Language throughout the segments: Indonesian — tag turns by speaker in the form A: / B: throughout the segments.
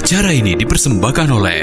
A: Acara ini dipersembahkan oleh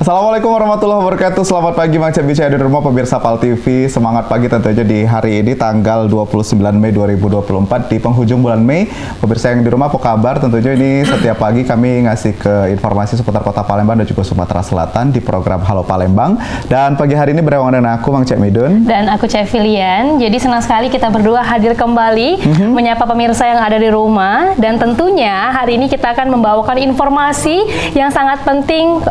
B: Assalamualaikum warahmatullahi wabarakatuh. Selamat pagi Mang Cek Bicara di rumah pemirsa PAL TV. Semangat pagi tentunya di hari ini tanggal 29 Mei 2024 di penghujung bulan Mei. Pemirsa yang di rumah apa kabar? Tentunya ini setiap pagi kami ngasih ke informasi seputar Kota Palembang dan juga Sumatera Selatan di program Halo Palembang. Dan pagi hari ini bersama dengan aku Mang Cek Midun
C: dan aku Cek Filian. Jadi senang sekali kita berdua hadir kembali menyapa pemirsa yang ada di rumah, dan tentunya hari ini kita akan membawakan informasi yang sangat penting,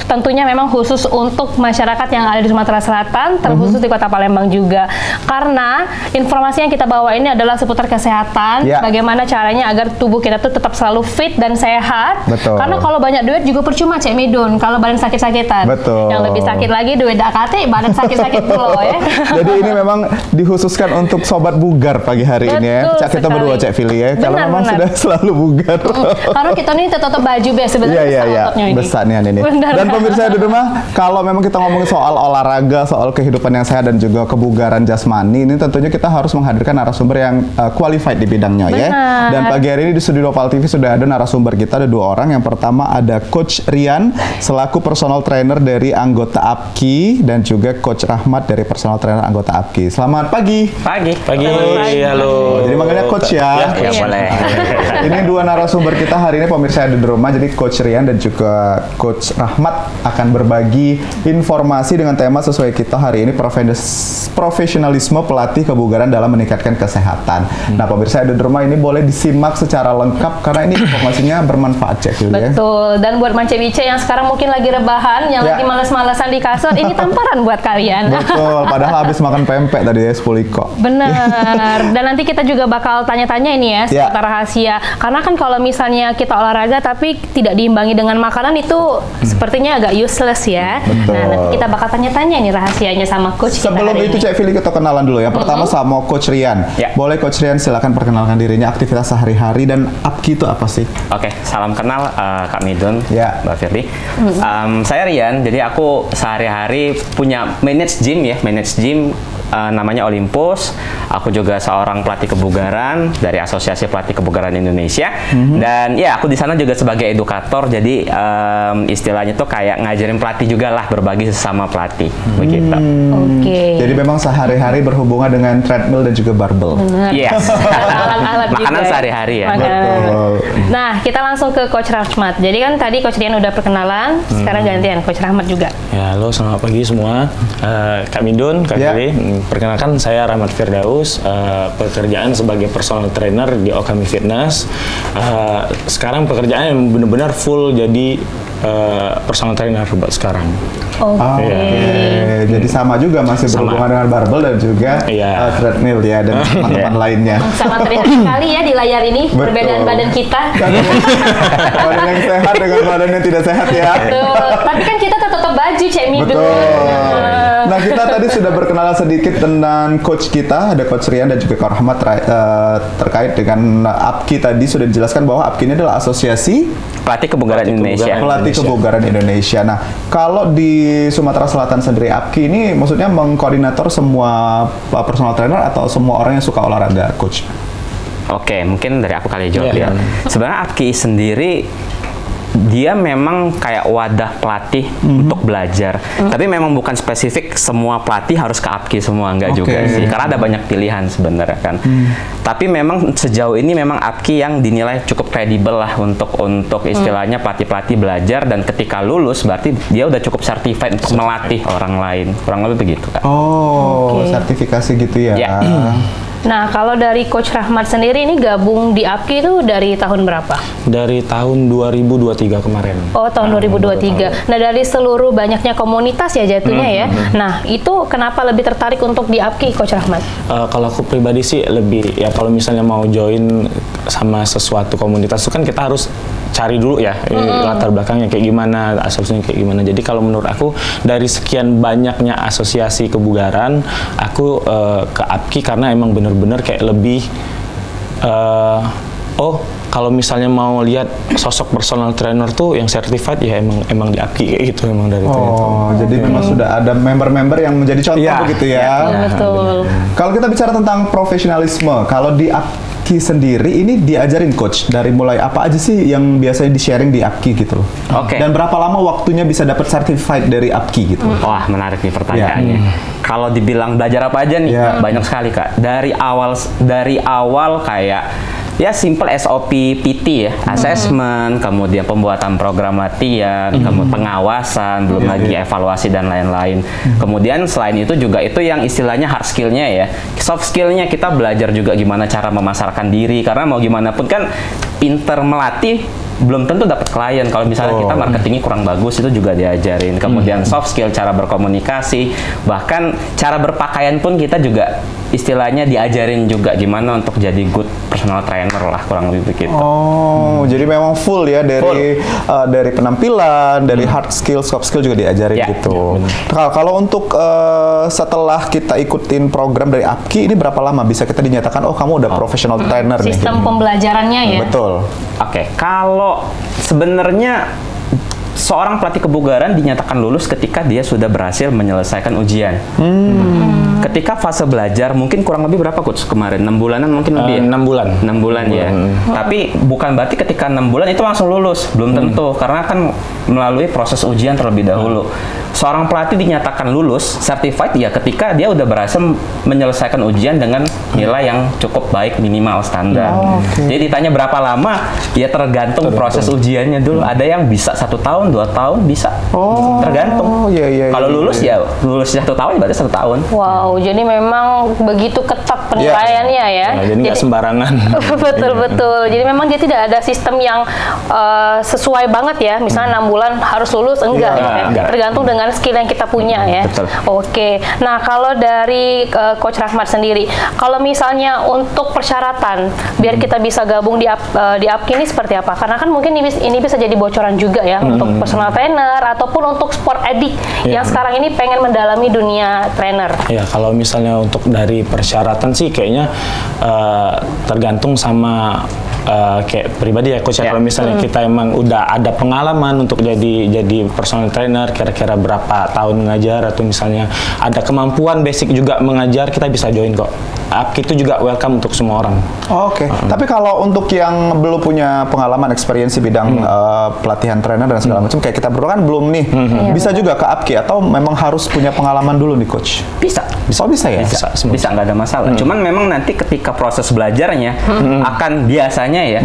C: tentunya memang khusus untuk masyarakat yang ada di Sumatera Selatan, terkhusus di Kota Palembang juga. Karena informasi yang kita bawa ini adalah seputar kesehatan, bagaimana caranya agar tubuh kita tuh tetap selalu fit dan sehat.
B: Betul.
C: Karena kalau banyak duit juga percuma Cek Midun, kalau badan sakit-sakitan.
B: Betul.
C: Yang lebih sakit lagi duit dak kate, badan sakit-sakit pula ya.
B: Jadi ini memang dikhususkan untuk sobat bugar pagi hari ini ya. Cak kita berdua Cek Fili ya. Kalau memang sudah selalu bugar.
C: Karena kita ini tetap baju biasa sebenarnya
B: besar nih ini. Dan pemirsa di rumah, kalau memang kita ngomongin soal olahraga, soal kehidupan yang sehat dan juga kebugaran jasmani, ini tentunya kita harus menghadirkan narasumber yang qualified di bidangnya ya. Dan pagi hari ini di studio PAL TV sudah ada narasumber kita, ada dua orang. Yang pertama ada Coach Rian selaku personal trainer dari anggota APKI dan juga Coach Rahmat dari personal trainer anggota APKI. Selamat pagi.
D: Pagi.
B: Halo. Jadi manggilnya Coach ya.
D: Ya boleh.
B: Ini dua narasumber kita hari ini pemirsa ada di rumah. Jadi Coach Rian dan juga Coach Rahmat akan berbagi informasi dengan tema sesuai kita hari ini, profesionalisme pelatih kebugaran dalam meningkatkan kesehatan. Nah pemirsa ada di rumah ini boleh disimak secara lengkap karena ini informasinya bermanfaat Cek ya.
C: Betul. Dan buat Mance-Bice yang sekarang mungkin lagi rebahan, yang lagi malas-malasan di kasur, ini tamparan buat kalian.
B: Betul. Padahal habis makan pempek tadi ya 10 iko.
C: Benar. Dan nanti kita juga bakal tanya-tanya ini ya seputar rahasia. Karena kan kalau misalnya kita olahraga tapi tidak diimbangi dengan makanan itu sepertinya agak useless ya.
B: Betul.
C: Nah nanti kita bakal tanya-tanya nih rahasianya sama Coach kita.
B: Sebelum itu Cek Fili kita kenalan dulu ya. Pertama sama Coach Rian. Boleh Coach Rian silakan perkenalkan dirinya, aktivitas sehari-hari dan APKI itu apa sih?
D: Oke, salam kenal Kak Midun, Mbak Firly. Saya Rian, jadi aku sehari-hari punya manage gym namanya Olympus. Aku juga seorang pelatih kebugaran dari Asosiasi Pelatih Kebugaran Indonesia. Dan ya aku di sana juga sebagai edukator. Jadi istilahnya tuh kayak ngajarin pelatih juga lah, berbagi sesama pelatih begitu.
B: Jadi memang sehari-hari berhubungan dengan treadmill dan juga barbell.
D: Yes.
C: Alat-alat
D: makanan
C: juga
D: sehari-hari ya.
B: Betul.
C: Nah kita langsung ke Coach Rahmat. Jadi kan tadi Coach Rian udah perkenalan, sekarang gantian Coach Rahmat juga.
E: Ya, halo, selamat pagi semua. Kak Midun, Kak Fili. Perkenalkan saya Rahmat Firdaus, pekerjaan sebagai personal trainer di Okami Fitness. Sekarang pekerjaan yang benar-benar full jadi personal trainer buat sekarang.
B: Jadi sama juga masih berhubungan dengan barbell dan juga treadmill ya dan teman-teman lainnya.
C: Sangat terlihat sekali ya di layar ini perbedaan badan kita.
B: Badan yang sehat dengan badan yang tidak sehat ya.
C: Betul. Tapi kan kita tetap baju Cek Midun.
B: Betul. Nah kita tadi sudah berkenalan sedikit dengan coach kita, ada Coach Rian dan juga Coach Rahmat terkait dengan APKI. Tadi sudah dijelaskan bahwa APKI ini adalah Asosiasi
D: Pelatih Kebugaran Indonesia.
B: Pelatih Kebugaran Indonesia. Nah kalau di Sumatera Selatan sendiri APKI ini maksudnya mengkoordinator semua personal trainer atau semua orang yang suka olahraga, Coach?
D: Oke, mungkin dari aku kali jawab ya. Sebenarnya APKI sendiri dia memang kayak wadah pelatih untuk belajar. Tapi memang bukan spesifik semua pelatih harus ke APKI semua, enggak juga sih. Karena ada banyak pilihan sebenarnya kan. Tapi memang sejauh ini memang APKI yang dinilai cukup kredibel lah untuk istilahnya pelatih-pelatih belajar, dan ketika lulus berarti dia udah cukup certified untuk melatih orang lain. Kurang lebih begitu kan.
B: Sertifikasi gitu ya.
C: Nah, kalau dari Coach Rahmat sendiri ini gabung di APKI itu dari tahun berapa?
E: Dari tahun 2023 kemarin.
C: Oh, tahun 2023. Nah, dari seluruh banyaknya komunitas ya jatuhnya ya. Nah, itu kenapa lebih tertarik untuk di APKI, Coach Rahmat?
E: Kalau aku pribadi sih lebih, ya kalau misalnya mau join sama sesuatu komunitas itu kan kita harus cari dulu ya latar belakangnya kayak gimana, asosiasinya kayak gimana. Jadi kalau menurut aku dari sekian banyaknya asosiasi kebugaran, aku ke APKI karena emang bener-bener kayak lebih kalau misalnya mau lihat sosok personal trainer tuh yang certified ya emang di APKI kayak gitu emang dari itu.
B: Jadi memang sudah ada member-member yang menjadi contoh begitu ya.
C: Betul.
B: Kalau kita bicara tentang profesionalisme, kalau di APKI sendiri ini diajarin coach dari mulai apa aja sih yang biasanya di-sharing di APKI gitu loh. Dan berapa lama waktunya bisa dapat certified dari APKI gitu.
D: Wah, menarik nih pertanyaannya. Kalau dibilang belajar apa aja nih, banyak sekali Kak. Dari awal kayak ya simple SOP PT ya, assessment, kemudian pembuatan program latihan, kemudian pengawasan, belum lagi evaluasi dan lain-lain. Kemudian selain itu juga itu yang istilahnya hard skill-nya ya. Soft skill-nya kita belajar juga gimana cara memasarkan diri, karena mau gimana pun kan pinter melatih belum tentu dapat klien. Kalau misalnya kita marketingnya kurang bagus, itu juga diajarin. Kemudian soft skill, cara berkomunikasi, bahkan cara berpakaian pun kita juga istilahnya diajarin juga gimana untuk jadi good personal trainer lah, kurang lebih begitu.
B: Jadi memang full ya dari penampilan, dari hard skill, soft skill juga diajarin gitu. Kalau untuk setelah kita ikutin program dari APKI, ini berapa lama bisa kita dinyatakan kamu udah professional trainer nih?
C: Sistem pembelajarannya ya.
B: Betul.
D: Kalau sebenarnya seorang pelatih kebugaran dinyatakan lulus ketika dia sudah berhasil menyelesaikan ujian. Ketika fase belajar mungkin kurang lebih berapa coach kemarin? 6 bulanan mungkin lebih ya?
E: 6 bulan.
D: 6 bulan ya. Tapi bukan berarti ketika 6 bulan itu langsung lulus, belum tentu, karena kan melalui proses ujian terlebih dahulu. Seorang pelatih dinyatakan lulus certified ya ketika dia udah berhasil menyelesaikan ujian dengan nilai yang cukup baik, minimal standar. Jadi ditanya berapa lama, ya tergantung proses ujiannya dulu. Ada yang bisa 1 tahun, 2 tahun bisa, tergantung. Kalau lulus ya lulus 1 tahun berarti 1 tahun.
C: Wow, jadi memang begitu ketat penilaiannya ya.
E: Jadi nggak sembarangan.
C: Betul. Jadi memang dia tidak ada sistem yang sesuai banget ya. Misalnya 6 bulan harus lulus, enggak. Tergantung dengan skill yang kita punya ya. Oke. Nah, kalau dari Coach Rahmat sendiri, kalau misalnya untuk persyaratan biar kita bisa gabung di APKI ini seperti apa? Karena kan mungkin ini bisa jadi bocoran juga ya untuk personal trainer ataupun untuk sport addict yang sekarang ini pengen mendalami dunia trainer.
E: Ya, kalau misalnya untuk dari persyaratan sih kayaknya tergantung sama kayak pribadi ya coach. Kalau misalnya kita emang udah ada pengalaman untuk jadi personal trainer, kira-kira berapa tahun mengajar, atau misalnya ada kemampuan basic juga mengajar, kita bisa join kok. APKI itu juga welcome untuk semua orang.
B: Tapi kalau untuk yang belum punya pengalaman experience di bidang pelatihan trainer dan segala macam, kayak kita berdua kan belum nih, bisa juga ke APKI atau memang harus punya pengalaman dulu nih coach?
D: Bisa ya? Bisa, nggak ada masalah. Cuman memang nanti ketika proses belajarnya akan biasanya ya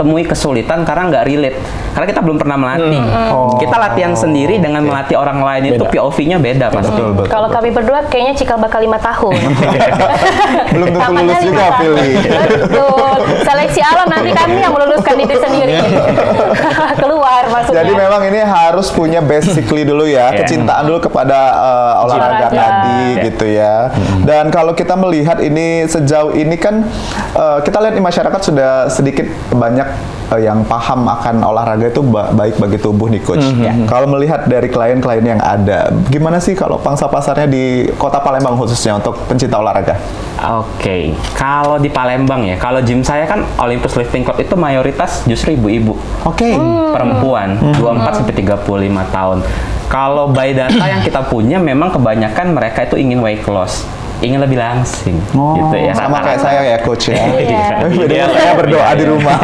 D: temui kesulitan karena nggak relate. Karena kita belum pernah melatih. Kita latihan sendiri dengan melatih orang lain itu POV-nya beda pasti.
C: Kalau kami berdua kayaknya cikal bakal 5 tahun.
B: Belum tentu lulus juga, Pilih.
C: Betul. Seleksi alam nanti kami yang meluluskan diri sendiri. Keluar maksudnya.
B: Jadi memang ini harus punya basically dulu ya, kecintaan dulu kepada olahraga tadi gitu ya. Dan kalau kita melihat ini sejauh ini kan kita lihat di masyarakat sudah sedikit banyak yang paham akan olahraga itu baik bagi tubuh nih coach. Kalau melihat dari klien-klien yang ada, gimana sih kalau pangsa pasarnya di Kota Palembang khususnya untuk pencinta olahraga?
D: Kalau di Palembang ya, kalau gym saya kan Olympus Lifting Club itu mayoritas justru ibu-ibu. Perempuan 24-35 tahun. Kalau by data yang kita punya memang kebanyakan mereka itu ingin weight loss, ingin lebih langsing gitu ya.
B: Sama kayak saya ya coach ya.
C: Iya.
B: Saya berdoa di rumah.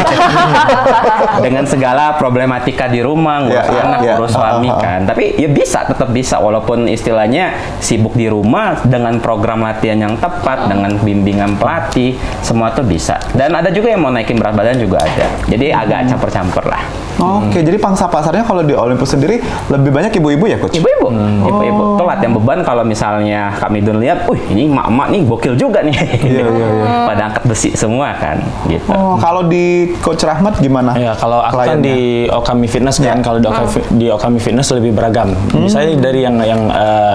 D: Dengan segala problematika di rumah, ngurus anak, ngurus suami kan. Tapi ya tetap bisa walaupun istilahnya sibuk di rumah, dengan program latihan yang tepat, dengan bimbingan pelatih, semua tuh bisa. Dan ada juga yang mau naikin berat badan juga ada. Jadi agak campur-campur lah.
B: Jadi pangsa pasarnya kalau di Olympus sendiri lebih banyak ibu-ibu ya coach?
D: Ibu-ibu ibu-ibu. Ibu-ibu tuh latihan beban kalau misalnya Kak Midun lihat, ini emak-emak nih gokil juga nih. Pada angkat besi semua kan, gitu.
B: Kalau di Coach Rahmat gimana?
E: Ya, kalau aku kan di Okami Fitness kan, kalau di Okami Fitness lebih beragam. Misalnya dari yang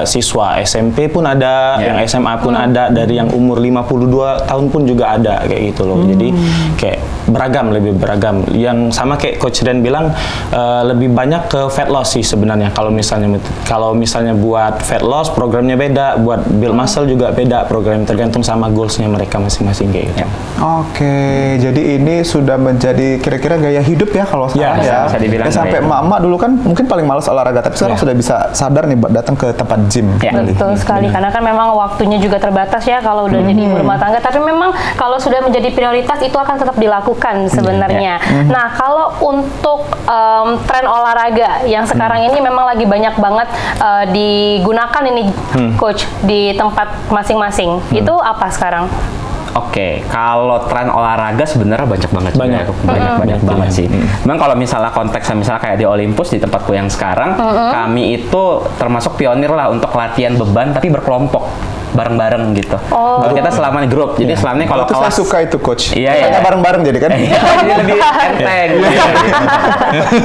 E: siswa SMP pun ada, yang SMA pun ada, dari yang umur 52 tahun pun juga ada kayak gitu loh. Jadi kayak beragam, lebih beragam. Yang sama kayak Coach Dan bilang, lebih banyak ke fat loss sih sebenarnya. Kalau misalnya buat fat loss programnya beda, buat build muscle juga beda program, tergantung sama goalsnya mereka masing-masing kayak gitu.
B: Oke, jadi ini sudah menjadi kira-kira gaya hidup ya kalau sekarang ya.
D: Bisa dibilang
B: sampai emak-emak dulu kan mungkin paling malas olahraga, tapi sekarang sudah bisa sadar nih buat datang ke tempat gym.
C: Betul sekali, karena kan memang waktunya juga terbatas ya kalau udah jadi ibu rumah tangga. Tapi memang kalau sudah menjadi prioritas itu akan tetap dilakukan sebenarnya. Nah, kalau untuk tren olahraga yang sekarang ini memang lagi banyak banget digunakan ini Coach di tempat masing-masing, itu apa sekarang?
D: Oke, kalau tren olahraga sebenarnya banyak banget, banyak banget sih. Memang kalau misalnya konteksnya misalnya kayak di Olympus di tempatku yang sekarang, kami itu termasuk pionir lah untuk latihan beban tapi berkelompok. Bareng-bareng gitu. Jadi kita selama di grup. Jadi selama ini kalau
B: itu
D: kelas
B: saya suka itu Coach.
D: Iya.
B: Bareng-bareng jadi kan.
D: Jadi lebih enteng.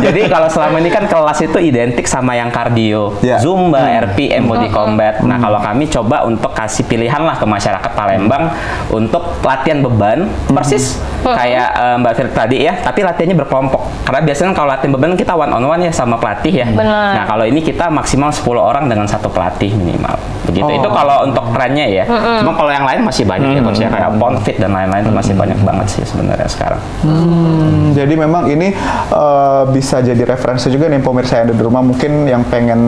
D: Jadi kalau selama ini kan kelas itu identik sama yang kardio, Zumba, RPM, body combat. Nah, kalau kami coba untuk kasih pilihan lah ke masyarakat Palembang untuk latihan beban persis kayak Mbak Fir tadi ya, tapi latihannya berkelompok. Karena biasanya kalau latihan beban kita one on one ya sama pelatih ya. Nah, kalau ini kita maksimal 10 orang dengan satu pelatih minimal. Begitu. Itu kalau untuk trennya ya. Cuma kalau yang lain masih banyak ya Coach ya, kayak Bonfit dan lain-lain itu masih banyak banget sih sebenarnya sekarang.
B: Jadi memang ini bisa jadi referensi juga nih pemirsa yang ada di rumah mungkin yang pengen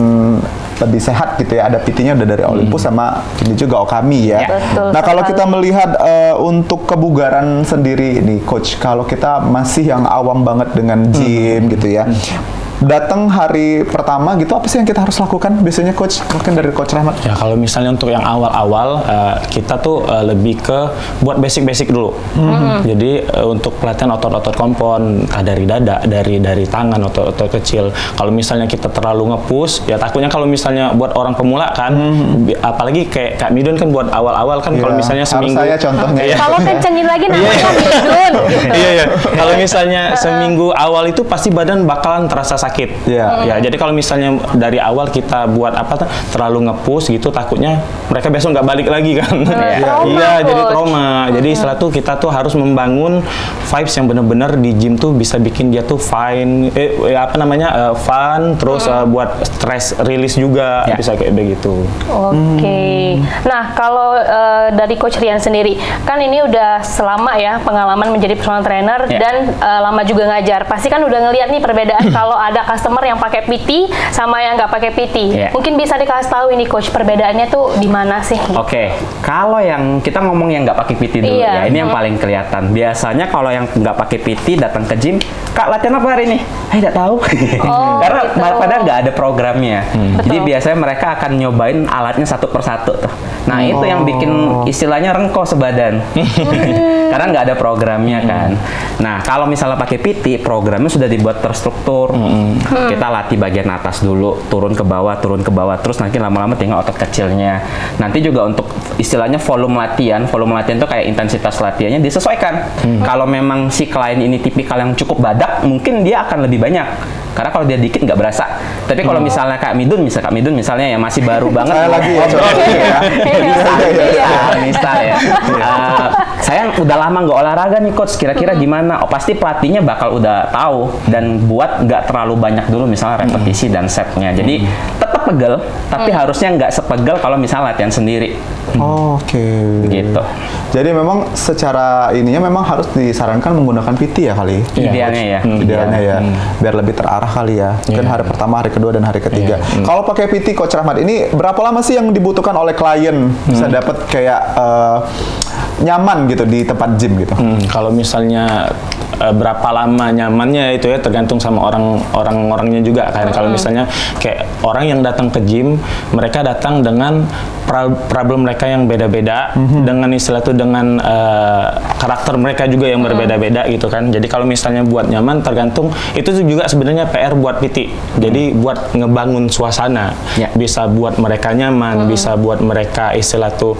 B: lebih sehat gitu ya. Ada PT-nya udah dari Olympus sama ini juga Okami ya. Nah, kalau kita melihat untuk kebugaran sendiri ini Coach, kalau kita masih yang awam banget dengan gym gitu ya. Datang hari pertama gitu, apa sih yang kita harus lakukan biasanya Coach? Mungkin dari Coach Rahmat.
E: Ya, kalau misalnya untuk yang awal-awal kita tuh lebih ke buat basic-basic dulu. Jadi untuk pelatihan otot-otot kompon, dari dada, dari tangan, otot-otot kecil. Kalau misalnya kita terlalu nge-push, ya takutnya kalau misalnya buat orang pemula kan, apalagi kayak Kak Midun kan buat awal-awal kan, kalau misalnya seminggu.
B: Harus saya contohnya.
C: Kalau kencengin lagi namanya Midun.
E: Iya. Kalau misalnya seminggu awal itu pasti badan bakalan terasa sakit. Ya, jadi kalau misalnya dari awal kita buat terlalu nge-push gitu, takutnya mereka besok nggak balik lagi kan. Jadi trauma. Jadi setelah itu kita tuh harus membangun vibes yang benar-benar di gym tuh bisa bikin dia tuh fun, terus buat stress release juga, bisa kayak begitu.
C: Oke. Nah, kalau dari Coach Rian sendiri, kan ini udah selama ya pengalaman menjadi personal trainer dan lama juga ngajar. Pasti kan udah ngeliat nih perbedaan kalau ada customer yang pakai PT sama yang nggak pakai PT. Mungkin bisa dikasih tahu ini Coach, perbedaannya tuh di mana sih?
D: Oke, kalau yang kita ngomong yang nggak pakai PT dulu ya, ini yang paling kelihatan. Biasanya kalau yang nggak pakai PT datang ke gym, Kak latihan apa hari ini? Nggak tahu. Karena padahal nggak ada programnya. Jadi biasanya mereka akan nyobain alatnya satu persatu tuh. Nah, itu yang bikin istilahnya rengko sebadan. Karena nggak ada programnya kan. Nah, kalau misalnya pakai PT, programnya sudah dibuat terstruktur. Kita latih bagian atas dulu, turun ke bawah, terus nanti lama-lama tinggal otot kecilnya. Nanti juga untuk istilahnya volume latihan itu kayak intensitas latihannya disesuaikan. Kalau memang si klien ini tipikal yang cukup badak, mungkin dia akan lebih banyak. Karena kalau dia dikit nggak berasa. Tapi kalau misalnya Kak Midun misalnya yang masih baru banget.
B: Saya lagi
D: misal ya. Saya udah lama nggak olahraga nih Coach, kira-kira gimana? Pasti pelatihnya bakal udah tahu dan buat nggak terlalu banyak dulu misalnya repetisi dan setnya. Jadi tetap pegel, tapi harusnya nggak sepegel kalau misalnya latihan sendiri. Gitu.
B: Jadi memang secara ininya memang harus disarankan menggunakan PT ya kali.
D: Idealnya ya.
B: Idealnya ya. Biar lebih terarah kali ya. Mungkin hari pertama, hari kedua dan hari ketiga. Kalau pakai PT Coach Rahmat ini berapa lama sih yang dibutuhkan oleh klien bisa dapat kayak nyaman gitu di tempat gym gitu?
E: Kalau misalnya berapa lama nyamannya itu ya tergantung sama orang-orangnya juga. Karena kalau misalnya kayak orang yang datang ke gym, mereka datang dengan problem mereka yang beda-beda, dengan istilah itu dengan karakter mereka juga yang berbeda-beda gitu kan. Jadi kalau misalnya buat nyaman tergantung, itu juga sebenarnya PR buat PT. Jadi buat ngebangun suasana, bisa buat mereka nyaman, bisa buat mereka istilah tuh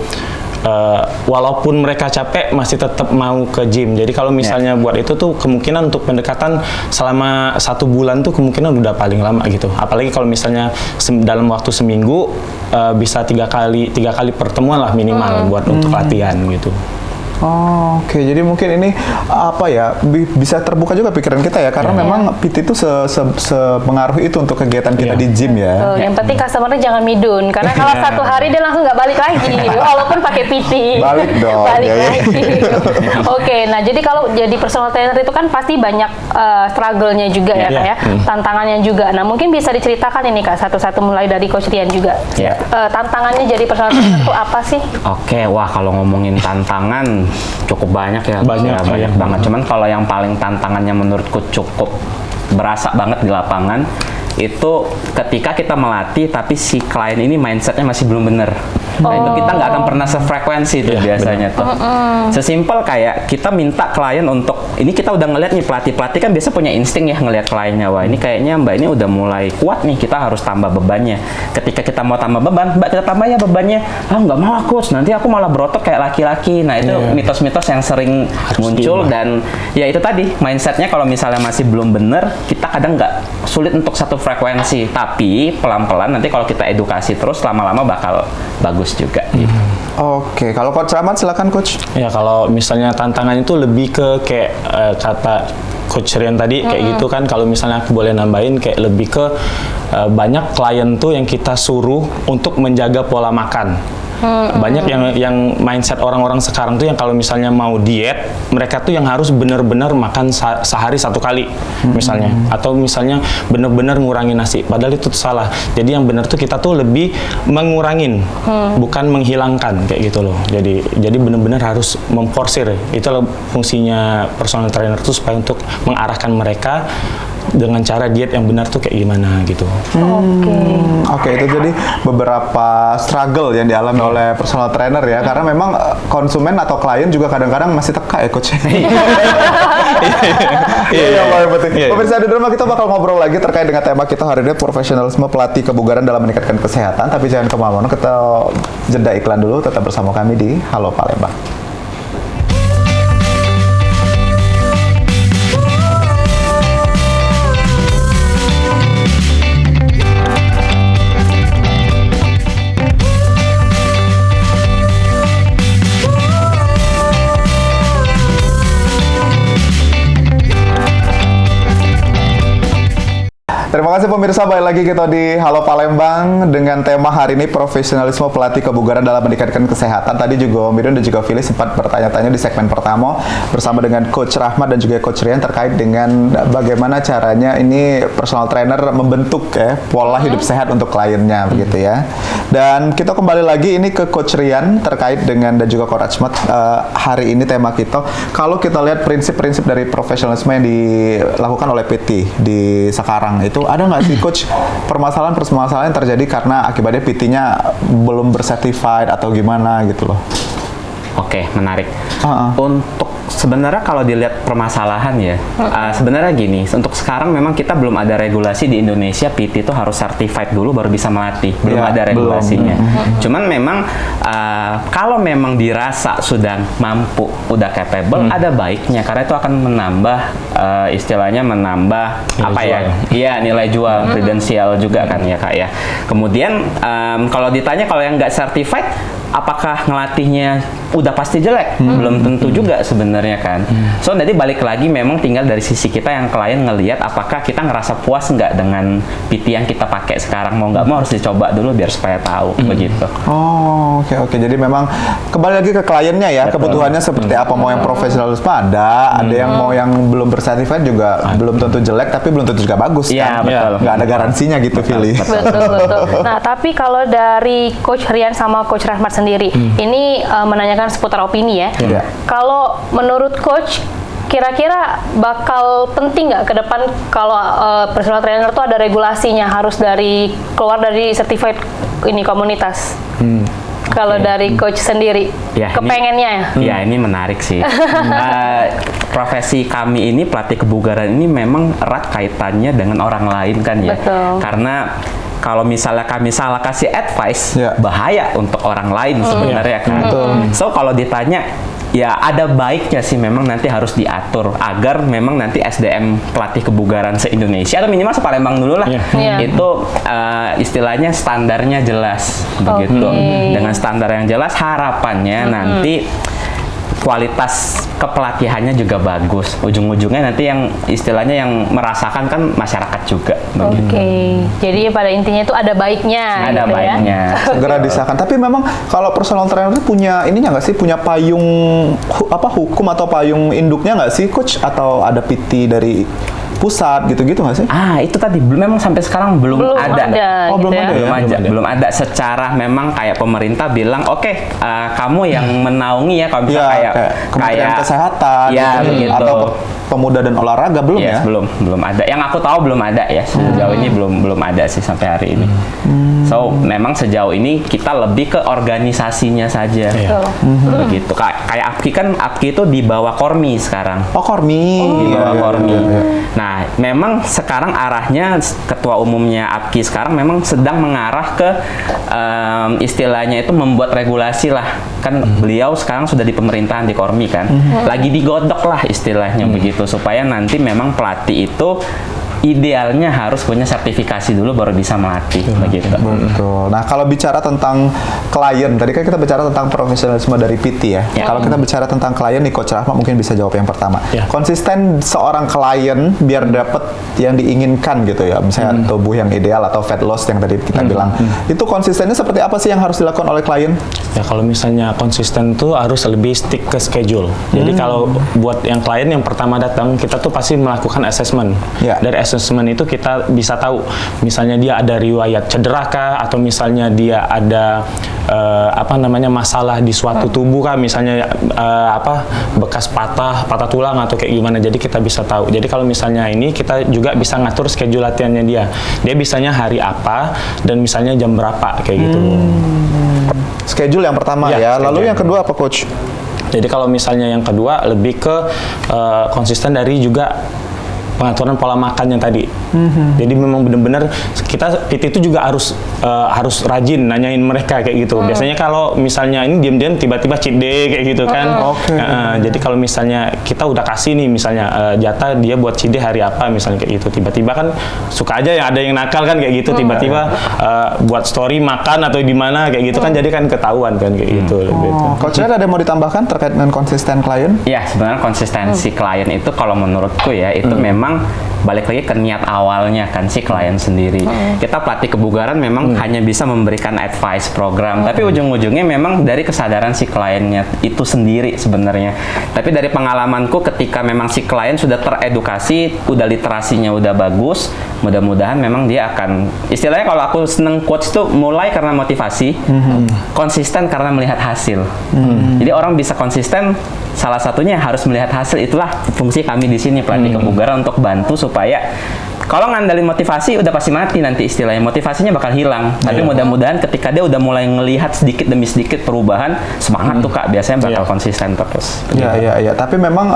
E: walaupun mereka capek masih tetap mau ke gym. Jadi kalau misalnya buat itu tuh kemungkinan untuk pendekatan selama 1 bulan tuh kemungkinan udah paling lama gitu. Apalagi kalau misalnya dalam waktu seminggu bisa 3 kali pertemuan lah minimal buat untuk latihan gitu.
B: Oh, oke. Jadi mungkin ini apa ya, bisa terbuka juga pikiran kita ya, karena memang PT itu sepengaruh itu untuk kegiatan kita di gym ya.
C: Yang penting customernya jangan midun, karena kalau 1 hari dia langsung nggak balik lagi, walaupun pakai PT.
B: Balik dong.
C: Balik lagi. Oke, nah jadi kalau jadi personal trainer itu kan pasti banyak struggle-nya juga ya Kak ya, tantangannya juga. Nah mungkin bisa diceritakan ini Kak, satu-satu mulai dari Coach Rian juga. Tantangannya jadi personal trainer itu apa sih?
D: Oke, wah kalau ngomongin tantangan cukup banyak ya, banyak banget. Cuman kalau yang paling tantangannya menurutku cukup berasa banget di lapangan itu ketika kita melatih tapi si klien ini mindsetnya masih belum bener. Nah itu kita nggak akan pernah sefrekuensi itu biasanya tuh. Sesimpel kayak kita minta klien untuk, ini kita udah ngeliat nih pelatih kan biasa punya insting ya ngeliat kliennya, wah ini kayaknya mbak ini udah mulai kuat nih, kita harus tambah bebannya. Ketika kita mau tambah beban, mbak kita tambah ya bebannya. Nggak mau coach, nanti aku malah berotot kayak laki-laki. Nah itu mitos-mitos yang sering muncul dan ya itu tadi mindsetnya kalau misalnya masih belum bener, kita kadang nggak sulit untuk satu frekuensi. Tapi pelan-pelan nanti kalau kita edukasi terus lama-lama bakal bagus juga.
B: Oke, kalau Coach Rahmat silakan Coach.
E: Ya kalau misalnya tantangan itu lebih ke kayak kata Coach Rian tadi kayak gitu kan, kalau misalnya aku boleh nambahin kayak lebih ke banyak klien tuh yang kita suruh untuk menjaga pola makan. Banyak yang mindset orang-orang sekarang tuh yang kalau misalnya mau diet, mereka tuh yang harus benar-benar makan sehari 1 kali misalnya, atau misalnya benar-benar ngurangin nasi, padahal itu salah. Jadi yang benar tuh kita tuh lebih mengurangin, bukan menghilangkan kayak gitu loh. Jadi benar-benar harus memforsir. Itulah fungsinya personal trainer tuh, supaya untuk mengarahkan mereka dengan cara diet yang benar tuh kayak gimana gitu.
B: Oke, itu jadi beberapa struggle yang dialami oleh personal trainer ya, karena memang konsumen atau klien juga kadang-kadang masih teka ya Coach. Iya, paling penting. Pemirsa di rumah, kita bakal ngobrol lagi terkait dengan tema kita hari ini, profesionalisme pelatih kebugaran dalam meningkatkan kesehatan. Tapi jangan kemana-mana, kita jeda iklan dulu, tetap bersama kami di Halo Palembang. Terima kasih pemirsa, balik lagi kita di Halo Palembang dengan tema hari ini profesionalisme pelatih kebugaran dalam meningkatkan kesehatan. Tadi juga Om Midun dan juga Fili sempat bertanya-tanya di segmen pertama bersama dengan Coach Rahmat dan juga Coach Rian terkait dengan bagaimana caranya ini personal trainer membentuk ya pola hidup sehat untuk kliennya begitu ya. Dan kita kembali lagi ini ke Coach Rian terkait dengan dan juga Coach Rahmat. Hari ini tema kita, kalau kita lihat prinsip-prinsip dari profesionalisme yang dilakukan oleh PT di sekarang itu, ada nggak sih Coach permasalahan yang terjadi karena akibatnya PT-nya belum bersertified atau gimana gitu loh?
D: Oke, menarik. Untuk sebenarnya kalau dilihat permasalahan ya, sebenarnya gini, untuk sekarang memang kita belum ada regulasi di Indonesia PT itu harus certified dulu baru bisa melatih, belum ada regulasinya. Cuman memang kalau memang dirasa sudah mampu, udah capable, ada baiknya karena itu akan menambah istilahnya menambah nilai apa jual. Iya nilai jual, kredensial juga kan ya Kak ya. Kemudian kalau ditanya kalau yang nggak certified, apakah ngelatihnya udah pasti jelek? Belum tentu juga sebenarnya kan. So nanti balik lagi memang tinggal dari sisi kita yang klien ngelihat apakah kita ngerasa puas nggak dengan PT yang kita pakai sekarang, mau nggak mau harus dicoba dulu biar supaya tahu begitu.
B: Oh oke. Jadi memang kembali lagi ke kliennya ya. Betul. Kebutuhannya seperti apa, mau yang profesionalisme ada yang mau yang belum bersertifikat juga belum tentu jelek tapi belum tentu juga bagus kan.
D: Betul.
B: Nggak ada garansinya gitu Fili.
C: Betul. Nah tapi kalau dari Coach Rian sama Coach Rahmat sendiri, ini menanyakan seputar opini ya. Kalau menurut Coach, kira-kira bakal penting nggak ke depan kalau personal trainer tuh ada regulasinya harus keluar dari certified ini komunitas? Kalau dari coach sendiri,
D: Ya,
C: kepengennya
D: Ya, ini menarik sih. Profesi kami ini, pelatih kebugaran ini memang erat kaitannya dengan orang lain kan ya.
C: Betul.
D: Karena kalau misalnya kami salah kasih advice,
B: Ya.
D: bahaya untuk orang lain sebenarnya kan. So kalau ditanya, ya ada baiknya sih memang nanti harus diatur agar memang nanti SDM pelatih kebugaran se-Indonesia atau minimal se-Palembang dulu lah,
C: Iya.
D: itu istilahnya standarnya jelas begitu. Dengan standar yang jelas harapannya nanti kualitas kepelatihannya juga bagus. Ujung-ujungnya nanti yang istilahnya yang merasakan kan masyarakat juga.
C: Oke, jadi pada intinya itu ada baiknya.
D: Ada
C: gitu
D: baiknya.
B: Segera disahkan. Tapi memang kalau personal trainer itu punya ininya nggak sih? Punya payung hukum atau payung induknya nggak sih, coach? Atau ada PT dari pusat gitu-gitu nggak sih?
D: Itu tadi memang sampai sekarang belum ada.
B: Oh,
C: gitu
B: belum
C: ya.
B: ada ya?
D: Belum ada secara memang kayak pemerintah bilang oke, kamu yang menaungi ya kalau misalnya
B: Ya, kayak Kementerian Kesehatan
D: ya,
B: gitu,
D: begitu.
B: atau Pemuda dan Olahraga belum ya?
D: Yes, belum ada. Yang aku tahu belum ada ya. Sejauh ini belum ada sih sampai hari ini. So, memang sejauh ini kita lebih ke organisasinya saja. Begitu. Kayak APKI itu di bawah Kormi sekarang.
B: Oh, Kormi.
D: Di bawah
B: Iya,
D: Kormi.
B: iya, iya.
D: Nah, memang sekarang arahnya ketua umumnya APKI sekarang memang sedang mengarah ke istilahnya itu membuat regulasi lah. Kan beliau sekarang sudah di pemerintahan di Kormi kan. Lagi digodok lah istilahnya begitu supaya nanti memang pelatih itu idealnya harus punya sertifikasi dulu baru bisa melatih begitu.
B: Betul. Nah, kalau bicara tentang klien, tadi kan kita bicara tentang profesionalisme dari PT ya.
D: Ya.
B: Kalau kita bicara tentang klien nih, Coach Rahma mungkin bisa jawab yang pertama.
E: Ya.
B: Konsisten seorang klien biar dapat yang diinginkan gitu ya. Misalnya tubuh yang ideal atau fat loss yang tadi kita bilang. Itu konsistennya seperti apa sih yang harus dilakukan oleh klien?
E: Ya kalau misalnya konsisten tuh harus lebih stick ke schedule. Jadi kalau buat yang klien yang pertama datang, kita tuh pasti melakukan assessment.
B: Ya.
E: Dari assessment itu kita bisa tahu, misalnya dia ada riwayat cedera kah, atau misalnya dia ada masalah di suatu tubuh kah, misalnya bekas patah tulang atau kayak gimana. Jadi kita bisa tahu. Jadi kalau misalnya ini kita juga bisa ngatur schedule latihannya dia. Dia bisanya hari apa dan misalnya jam berapa kayak gitu.
B: Schedule yang pertama
E: Ya,
B: ya. Lalu
E: schedule.
B: yang kedua apa, Coach?
E: Jadi kalau misalnya yang kedua lebih ke konsisten dari juga pengaturan pola makannya tadi. Jadi memang benar-benar kita PT itu juga harus rajin nanyain mereka kayak gitu. Biasanya kalau misalnya ini diam-diam tiba-tiba cheat day kayak gitu kan. Jadi kalau misalnya kita udah kasih nih misalnya jatah dia buat cheat day hari apa misalnya kayak gitu. Tiba-tiba kan suka aja ya ada yang nakal kan kayak gitu. Tiba-tiba buat story makan atau di mana kayak gitu kan, jadi kan ketahuan kan kayak gitu.
B: Coach, ada yang mau ditambahkan terkait dengan konsisten klien?
D: Ya, sebenarnya konsistensi klien itu kalau menurutku ya itu memang balik lagi ke niat awalnya kan si klien sendiri. Kita pelatih kebugaran memang hanya bisa memberikan advice program, tapi ujung-ujungnya memang dari kesadaran si kliennya itu sendiri sebenarnya. Tapi dari pengalamanku ketika memang si klien sudah teredukasi, udah literasinya udah bagus, mudah-mudahan memang dia akan, istilahnya kalau aku seneng quotes tuh mulai karena motivasi, konsisten karena melihat hasil. Jadi orang bisa konsisten, salah satunya harus melihat hasil. Itulah fungsi kami di sini pelatih kebugaran, untuk bantu supaya kalau ngandalin motivasi udah pasti mati nanti istilahnya, motivasinya bakal hilang. Tapi mudah-mudahan ketika dia udah mulai ngelihat sedikit demi sedikit perubahan, semangat tuh Kak biasanya bakal konsisten terus.
B: Iya. Tapi memang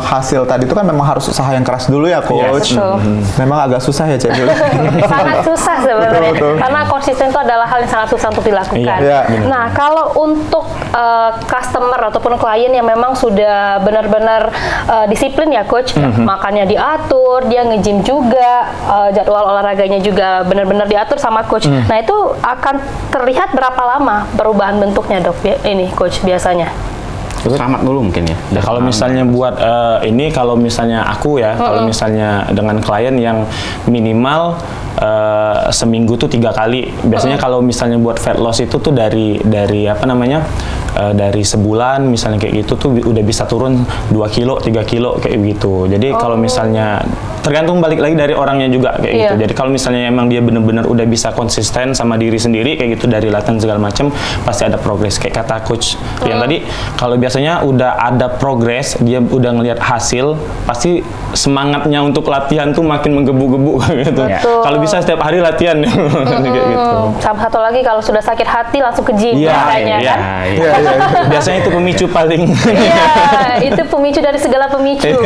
B: hasil tadi itu kan memang harus usaha yang keras dulu ya, Coach. Memang agak susah ya, Cek.
C: Sangat susah sebenarnya.
B: Betul.
C: Karena konsisten itu adalah hal yang sangat susah untuk dilakukan.
B: Iya,
C: Nah, kalau untuk customer ataupun klien yang memang sudah benar-benar disiplin ya, Coach, makannya diatur, dia nge-gym juga, jadwal olahraganya juga benar-benar diatur sama coach. Nah, itu akan terlihat berapa lama perubahan bentuknya, Dok? Ini coach biasanya.
D: Selamat dulu mungkin ya.
E: Ya, kalau misalnya buat kalau misalnya aku ya, kalau misalnya dengan klien yang minimal seminggu tuh 3 kali. Biasanya kalau misalnya buat fat loss itu tuh dari apa namanya, dari sebulan misalnya kayak gitu tuh udah bisa turun 2 kilo, 3 kilo kayak gitu. Jadi kalau misalnya tergantung balik lagi dari orangnya juga kayak gitu. Jadi kalau misalnya emang dia bener-bener udah bisa konsisten sama diri sendiri kayak gitu dari latihan segala macam, pasti ada progres. Kayak kata coach yang tadi, kalau biasanya udah ada progres, dia udah ngelihat hasil, pasti semangatnya untuk latihan tuh makin menggebu-gebu gitu. Kalau bisa setiap hari latihan kayak gitu.
C: Sama satu lagi, kalau sudah sakit hati langsung ke gym biasanya kan.
E: Biasanya itu pemicu paling.
C: Iya, itu pemicu dari segala pemicu.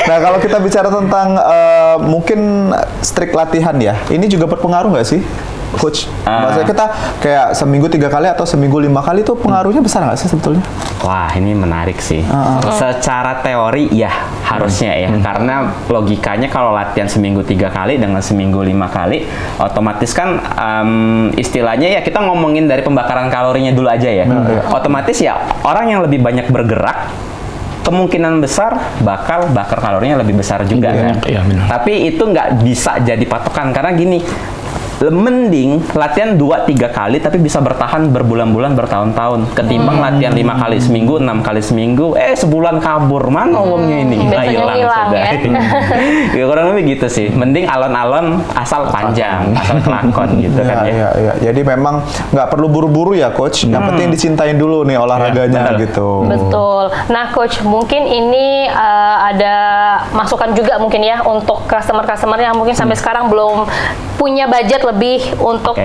B: Nah, kalau kita bicara tentang mungkin strict latihan ya, ini juga berpengaruh nggak sih, Coach? Maksudnya kita kayak seminggu 3 kali atau seminggu 5 kali itu pengaruhnya besar nggak sih sebetulnya?
D: Wah, ini menarik sih. Secara teori ya harusnya ya, karena logikanya kalau latihan seminggu 3 kali dengan seminggu 5 kali, otomatis kan istilahnya ya kita ngomongin dari pembakaran kalorinya dulu aja ya. Otomatis ya orang yang lebih banyak bergerak, kemungkinan besar bakal bakar kalorinya lebih besar juga kan. Tapi itu nggak bisa jadi patokan, karena gini, mending latihan 2-3 kali tapi bisa bertahan berbulan-bulan, bertahun-tahun, ketimbang latihan 5 kali seminggu, 6 kali seminggu, sebulan kabur, mana uangnya ini?
C: Hilang
D: sudah. Ya, kurang lebih gitu sih. Mending alon-alon asal panjang, asal kelakon gitu kan ya.
B: Jadi memang nggak perlu buru-buru ya, Coach. Yang penting dicintain dulu nih olahraganya gitu.
C: Betul. Nah, Coach, mungkin ini ada masukan juga mungkin ya untuk customer-customer yang mungkin sampai sekarang belum punya budget lebih untuk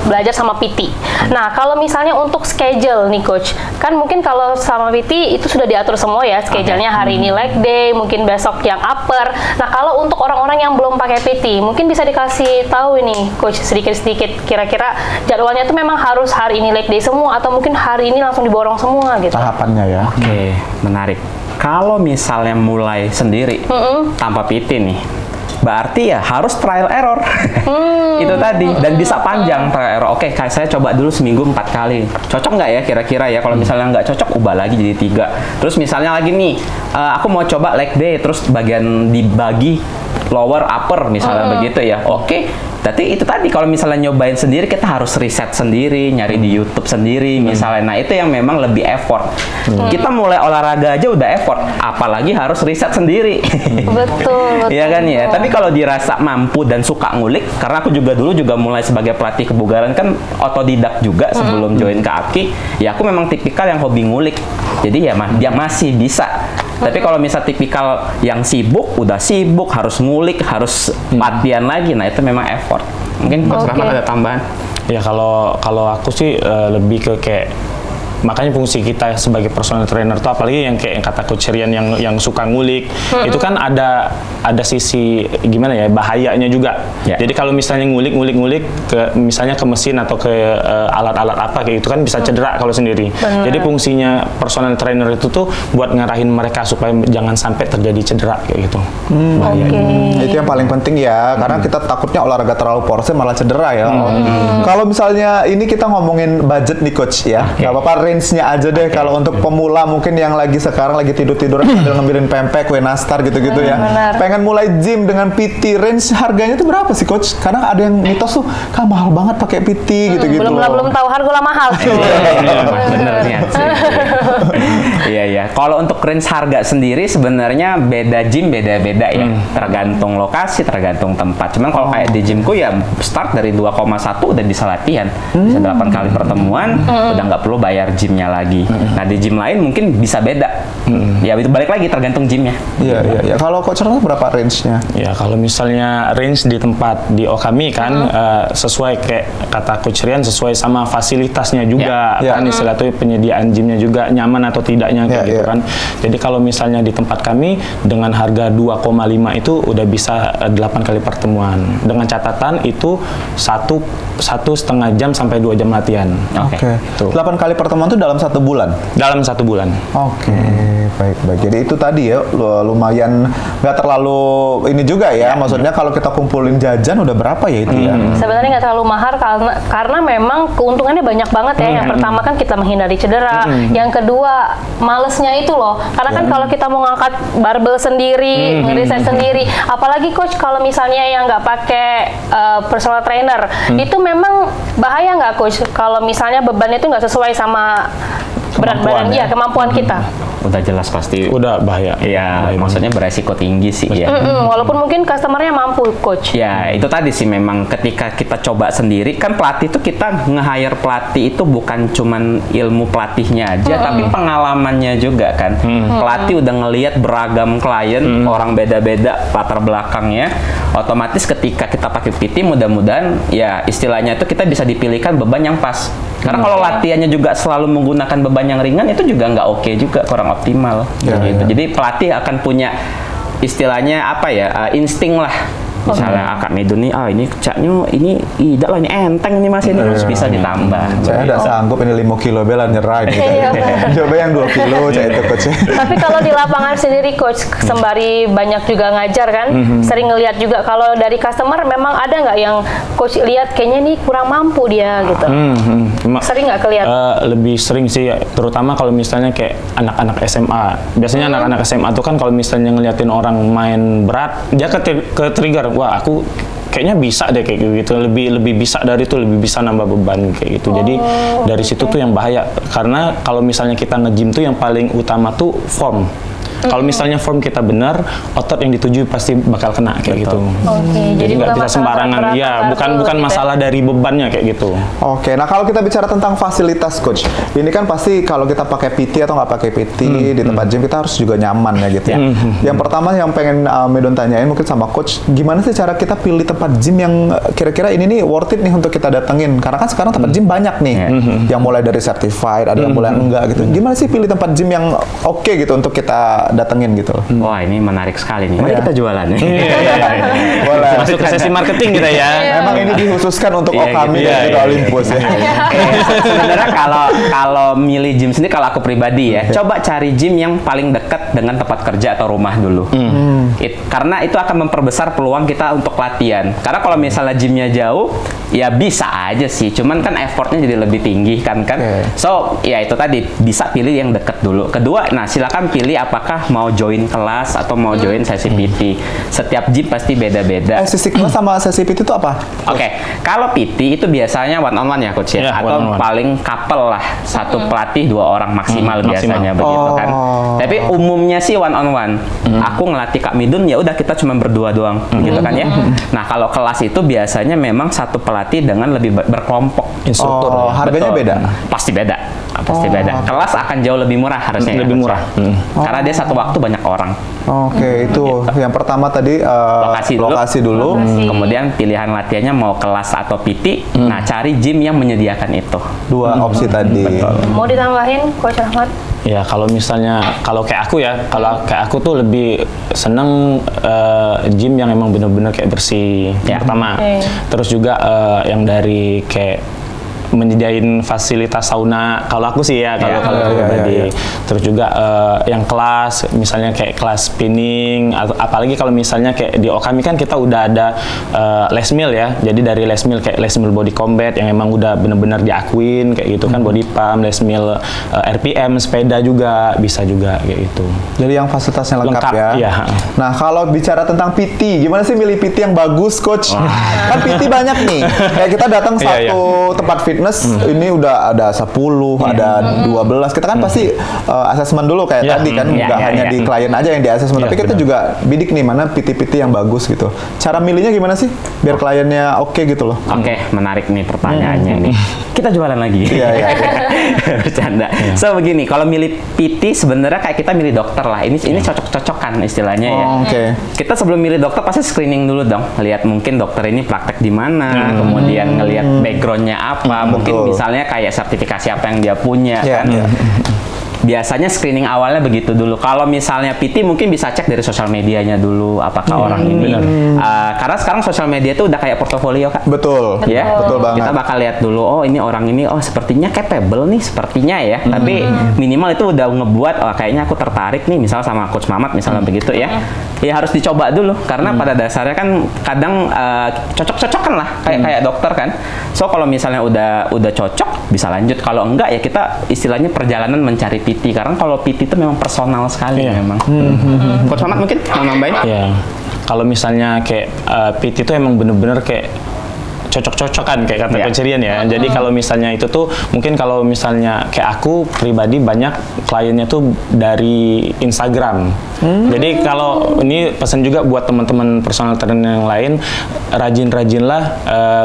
C: belajar sama PT. Nah, kalau misalnya untuk schedule nih Coach, kan mungkin kalau sama PT itu sudah diatur semua ya, schedule-nya hari ini leg day, mungkin besok yang upper. Nah, kalau untuk orang-orang yang belum pakai PT, mungkin bisa dikasih tahu ini Coach sedikit-sedikit, kira-kira jadwalnya itu memang harus hari ini leg day semua atau mungkin hari ini langsung diborong semua gitu.
B: Tahapannya ya.
D: Oke, menarik. Kalau misalnya mulai sendiri tanpa PT nih, berarti ya harus trial error. Itu tadi, dan bisa panjang trial error. Oke, saya coba dulu seminggu 4 kali, cocok nggak ya kira-kira ya? Kalau misalnya nggak cocok, ubah lagi jadi 3. Terus misalnya lagi nih, aku mau coba leg day, terus bagian dibagi lower upper misalnya begitu ya. Oke, tapi itu tadi kalau misalnya nyobain sendiri, kita harus riset sendiri, nyari di YouTube sendiri misalnya. Nah, itu yang memang lebih effort. Kita mulai olahraga aja udah effort, apalagi harus riset sendiri.
C: Betul.
D: Iya kan ya. Tapi kalau dirasa mampu dan suka ngulik, karena aku juga dulu mulai sebagai pelatih kebugaran kan otodidak juga sebelum join ke APKI. Ya aku memang tipikal yang hobi ngulik. Jadi ya dia masih bisa. Tapi kalau misal tipikal yang sibuk, udah sibuk, harus ngulik, harus latihan lagi, nah itu memang effort. Mungkin Coach Rahmat ada tambahan?
E: Ya kalau aku sih lebih ke kayak, makanya fungsi kita sebagai personal trainer tuh, apalagi yang kayak yang kata Coach Rian yang suka ngulik, itu kan ada sisi gimana ya, bahayanya juga. Jadi kalau misalnya ngulik ke misalnya ke mesin atau ke alat-alat apa kayak itu kan bisa cedera kalau sendiri. Jadi fungsinya personal trainer itu tuh buat ngarahin mereka supaya jangan sampai terjadi cedera kayak gitu.
B: Itu yang paling penting ya, karena kita takutnya olahraga terlalu porsi malah cedera ya. Kalau misalnya ini kita ngomongin budget nih Coach ya, nggak apa-apa, range-nya aja deh. Kalau untuk pemula mungkin yang sekarang lagi tidur-tiduran sambil ngambilin pempek, kue nastar gitu-gitu ya. Pengen mulai gym dengan PT, range harganya itu berapa sih Coach? Karena ada yang mitos tuh, kan mahal banget pakai PT gitu-gitu.
C: Belum tahu harga mahal.
D: Bener nih. Iya. Kalau untuk range harga sendiri sebenarnya beda gym beda-beda ya. Tergantung lokasi, tergantung tempat. Cuman kalau kayak di gymku ya start dari 2,1 udah bisa latihan. Bisa 8 kali pertemuan, udah nggak perlu bayar gymnya lagi. Nah di gym lain mungkin bisa beda. Ya itu balik lagi tergantung gymnya.
B: Iya. Kalau Coach Rahmat berapa range-nya?
E: Ya kalau misalnya range di tempat di Okami kan sesuai kayak kata Coach Rian, sesuai sama fasilitasnya juga kan, istilah itu penyediaan gymnya juga nyaman atau tidaknya kayak gitu kan. Jadi kalau misalnya di tempat kami dengan harga 2,5 itu udah bisa 8 kali pertemuan. Dengan catatan itu 1,5 jam sampai 2 jam latihan.
B: Oke. 8 kali pertemuan itu dalam 1 bulan?
E: Dalam 1 bulan.
B: Oke, baik. Jadi itu tadi ya, lumayan nggak terlalu ini juga ya. Maksudnya kalau kita kumpulin jajan udah berapa ya itu ya?
C: Sebenarnya nggak terlalu mahal karena memang keuntungannya banyak banget ya. Yang pertama kan kita menghindari cedera. Yang kedua, malesnya itu loh. Karena kan kalau kita mau ngangkat barbel sendiri, ngeriset sendiri, apalagi coach kalau misalnya yang nggak pakai personal trainer, itu memang bahaya nggak coach? Kalau misalnya beban itu nggak sesuai sama berat badan, ya kemampuan kita.
D: Udah jelas pasti.
E: Udah bahaya.
D: Ya, maksudnya beresiko tinggi sih ya.
C: Walaupun mungkin customernya mampu, coach.
D: Ya, itu tadi sih memang ketika kita coba sendiri, kan pelatih itu kita nge-hire pelatih itu bukan cuman ilmu pelatihnya aja, tapi pengalamannya juga kan. Pelatih udah ngelihat beragam klien, orang beda-beda latar belakangnya. Otomatis ketika kita pakai PT, mudah-mudahan ya istilahnya itu kita bisa dipilihkan beban yang pas. Karena kalau latihannya juga selalu menggunakan beban yang ringan, itu juga nggak oke juga, kurang optimal. Gitu. Jadi pelatih akan punya istilahnya apa ya, insting lah. Misalnya Kak Midun nih, ini caknya ini tidak lah, ini enteng ini Mas, ini harus bisa ditambah.
B: Saya tidak sanggup ini 5 kilo bela nyerah gitu. Coba yang 2 kilo saya itu coach.
C: Tapi kalau di lapangan sendiri coach, sembari banyak juga ngajar kan, sering ngelihat juga kalau dari customer memang ada nggak yang coach lihat kayaknya nih kurang mampu dia gitu. Sering nggak kelihatan?
E: Lebih sering sih, terutama kalau misalnya kayak anak-anak SMA. Biasanya anak-anak SMA tuh kan kalau misalnya ngeliatin orang main berat, dia ke trigger, wah aku kayaknya bisa deh kayak gitu, lebih bisa dari itu, lebih bisa nambah beban kayak gitu. Jadi dari situ tuh yang bahaya, karena kalau misalnya kita nge-gym tuh yang paling utama tuh form. Kalau misalnya form kita benar, otot yang dituju pasti bakal kena kayak gitu. Jadi nggak bisa sembarangan. Ya, bukan masalah dari bebannya kayak gitu.
B: Oke, nah kalau kita bicara tentang fasilitas coach, ini kan pasti kalau kita pakai PT atau nggak pakai PT di tempat gym, kita harus juga nyaman ya gitu ya. Yang pertama yang pengen Midun tanyain mungkin sama coach, gimana sih cara kita pilih tempat gym yang kira-kira ini nih worth it nih untuk kita datengin? Karena kan sekarang tempat gym banyak nih, yang mulai dari certified, ada yang mulai enggak gitu. Gimana sih pilih tempat gym yang oke gitu untuk kita datengin gitu?
D: Wah, ini menarik sekali nih. Mari kita jualan nih.
B: Boleh.
E: Masuk ke sesi marketing kita ya.
B: Memang ini dikhususkan untuk Okami dan juga Olympus ya.
D: Sebenarnya kalau milih gym sendiri, kalau aku pribadi ya, coba cari gym yang paling dekat dengan tempat kerja atau rumah dulu. Karena itu akan memperbesar peluang kita untuk latihan. Karena kalau misalnya gymnya jauh, ya bisa aja sih. Cuman kan effortnya jadi lebih tinggi kan. So, ya itu tadi, bisa pilih yang dekat dulu. Kedua, nah silakan pilih apakah mau join kelas atau mau join sesi PT. Setiap gym pasti beda-beda.
B: Sesi kelas sama sesi PT itu apa?
D: Oke, kalau PT itu biasanya one on one ya coach ya, atau paling couple lah, satu pelatih 2 orang maksimal biasanya begitu kan. Tapi umumnya sih one on one. Aku ngelatih Kak Midun, ya udah kita cuma berdua doang, gitu kan ya. Nah kalau kelas itu biasanya memang satu pelatih dengan lebih berkelompok instruktur.
B: Harganya beda?
D: Pasti beda. Pasti beda. Kelas akan jauh lebih murah harusnya.
E: Lebih murah.
D: Karena dia satu waktu banyak orang.
B: Oke, itu yang pertama tadi lokasi dulu.
D: Kemudian pilihan latihannya mau kelas atau PT. Nah, cari gym yang menyediakan itu.
B: 2 opsi tadi.
C: Mau ditambahin coach Rahmat?
E: Ya kalau misalnya kayak aku tuh lebih seneng gym yang emang bener-bener kayak bersih pertama. Terus juga yang dari kayak menyediain fasilitas sauna, kalau aku sih ya, kalau pribadi. Terus juga yang kelas, misalnya kayak kelas spinning, apalagi kalau misalnya kayak di Okami kan kita udah ada Les Mill ya. Jadi dari Les Mill kayak Les Mill Body Combat yang emang udah bener-bener diakuin kayak gitu kan, body pump, Les Mill RPM, sepeda juga bisa juga kayak gitu.
B: Jadi yang fasilitasnya lengkap ya.
E: Iya.
B: Nah, kalau bicara tentang PT, gimana sih milih PT yang bagus, coach? Kan PT banyak nih. Kayak kita datang satu tempat fitness, ini udah ada 10, ada 12. Kita kan pasti asesmen dulu kayak tadi kan, nggak hanya di klien aja yang di asesmen, tapi kita juga bidik nih mana PT-PT yang bagus gitu. Cara milihnya gimana sih biar kliennya oke gitu loh?
D: Oke, menarik nih pertanyaannya nih. Kita jualan lagi.
B: Iya.
D: Bercanda. So begini, kalau milih PT sebenarnya kayak kita milih dokter lah. Ini cocok-cocokan istilahnya ya. Kita sebelum milih dokter pasti screening dulu dong. Lihat mungkin dokter ini praktek di mana, kemudian ngelihat backgroundnya apa, mungkin misalnya kayak sertifikasi apa yang dia punya kan. Biasanya screening awalnya begitu dulu. Kalau misalnya PT mungkin bisa cek dari sosial medianya dulu, apakah orang ini. Karena sekarang sosial media itu udah kayak portofolio Kak.
B: Betul.
D: Ya,
B: betul banget.
D: Kita bakal lihat dulu, oh ini orang ini, oh sepertinya capable nih, sepertinya ya. Tapi minimal itu udah ngebuat, oh kayaknya aku tertarik nih, misal sama Coach Mamat, misalnya begitu ya. Ya harus dicoba dulu, karena pada dasarnya kan kadang cocok-cocokan lah, kayak dokter kan. So kalau misalnya udah cocok, bisa lanjut. Kalau enggak ya kita istilahnya perjalanan mencari PT PT karena kalau PT itu memang personal sekali
E: Iya.
D: memang. Coach Mamat mungkin mau nambahin?
E: Ya, kalau misalnya kayak PT itu emang bener-bener kayak cocok-cocokan kayak kata
D: Iya.
E: Coach Rian ya. Jadi kalau misalnya itu tuh mungkin kalau misalnya kayak aku pribadi banyak kliennya tuh dari Instagram. Jadi kalau ini pesan juga buat teman-teman personal trainer yang lain, rajin-rajinlah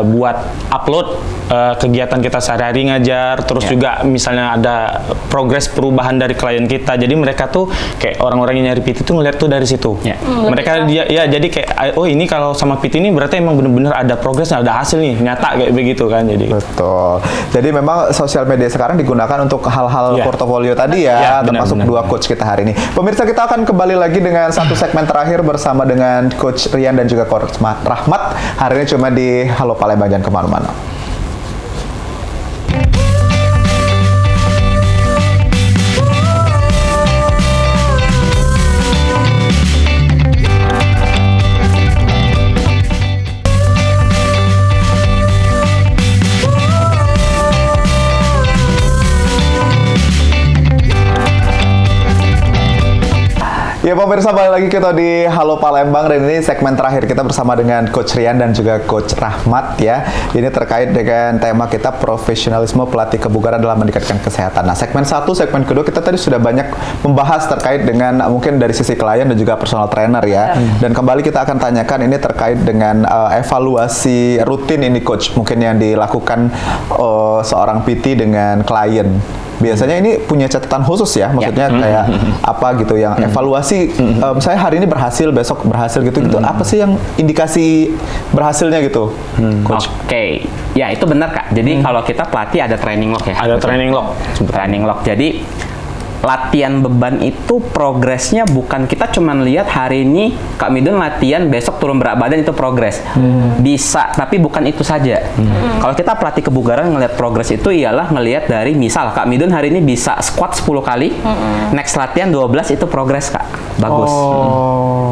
E: buat upload kegiatan kita sehari-hari ngajar, terus juga misalnya ada progres perubahan dari klien kita. Jadi mereka tuh kayak orang-orang yang nyari PT tuh ngeliat tuh dari situ.
D: Ya.
E: Mereka dia ya jadi kayak oh ini kalau sama PT ini berarti emang bener-bener ada progres, ada hasil nih, nyata kayak begitu kan. Jadi
B: Betul. Jadi memang sosial media sekarang digunakan untuk hal-hal
E: Iya.
B: portofolio tadi ya,
E: Iya,
B: termasuk
E: benar.
B: dua coach kita hari ini. Pemirsa, kita akan kembali lagi dengan satu segmen terakhir bersama dengan Coach Rian dan juga Coach Rahmat. Hari ini cuma di Halo Palembang, jangan kemana-mana. Ya pemirsa, balik lagi kita di Halo Palembang dan ini segmen terakhir kita bersama dengan Coach Rian dan juga Coach Rahmat ya. Ini terkait dengan tema kita profesionalisme pelatih kebugaran dalam meningkatkan kesehatan. Nah, segmen 1, segmen kedua kita tadi sudah banyak membahas terkait dengan mungkin dari sisi klien dan juga personal trainer ya. Dan kembali kita akan tanyakan ini terkait dengan evaluasi rutin ini Coach, mungkin yang dilakukan seorang PT dengan klien. Biasanya ini punya catatan khusus ya, maksudnya kayak apa gitu yang evaluasi, misalnya hari ini berhasil, besok berhasil gitu. Apa sih yang indikasi berhasilnya gitu, Coach?
D: Oke, ya itu benar Kak. Jadi kalau kita pelatih ada training log ya.
E: ada training log.
D: Training log. Jadi latihan beban itu progresnya bukan kita cuman lihat hari ini Kak Midun latihan, besok turun berat badan itu progres. Bisa, tapi bukan itu saja. Kalau kita pelatih kebugaran ngelihat progres itu ialah ngelihat dari misal Kak Midun hari ini bisa squat 10 kali, next latihan 12 itu progres Kak. Bagus.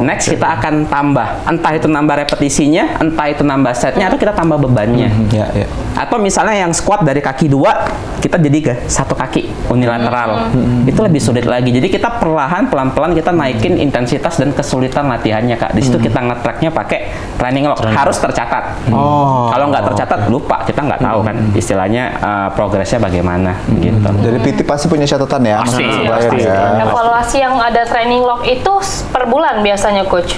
D: Next kita akan tambah, entah itu nambah repetisinya, entah itu nambah setnya, atau kita tambah bebannya.
B: Ya, ya.
D: Atau misalnya yang squat dari kaki 2, kita jadi ke 1 kaki unilateral. Itu lebih sulit lagi. Jadi kita perlahan, pelan-pelan kita naikin intensitas dan kesulitan latihannya Kak. Di situ kita nge-tracknya pakai training log. Harus tercatat. Kalau nggak tercatat, lupa. Kita nggak tahu kan istilahnya progresnya bagaimana gitu.
B: Jadi PT pasti punya catatan ya,
D: Pasti,
B: maksudnya
D: pasti.
B: ya.
C: Evaluasi yang ada training log itu per bulan biasanya, Coach.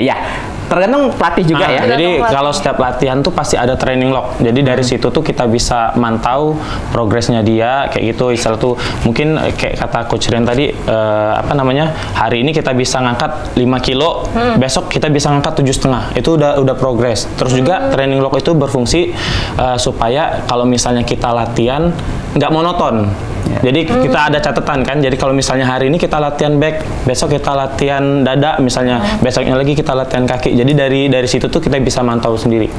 D: Ya. Tergantung pelatih juga ya.
E: Jadi
C: Tergantung
E: kalau setiap latihan tuh pasti ada training log. Jadi dari situ tuh kita bisa mantau progresnya dia kayak gitu. Istilah tuh mungkin kayak kata Coach Rian tadi apa namanya? Hari ini kita bisa ngangkat 5 kilo, besok kita bisa ngangkat 7,5. Itu udah progres. Terus juga training log itu berfungsi supaya kalau misalnya kita latihan nggak monoton. Jadi kita ada catatan kan. Jadi kalau misalnya hari ini kita latihan back, besok kita latihan dada misalnya, besoknya lagi kita latihan kaki. Jadi dari situ tuh kita bisa mantau sendiri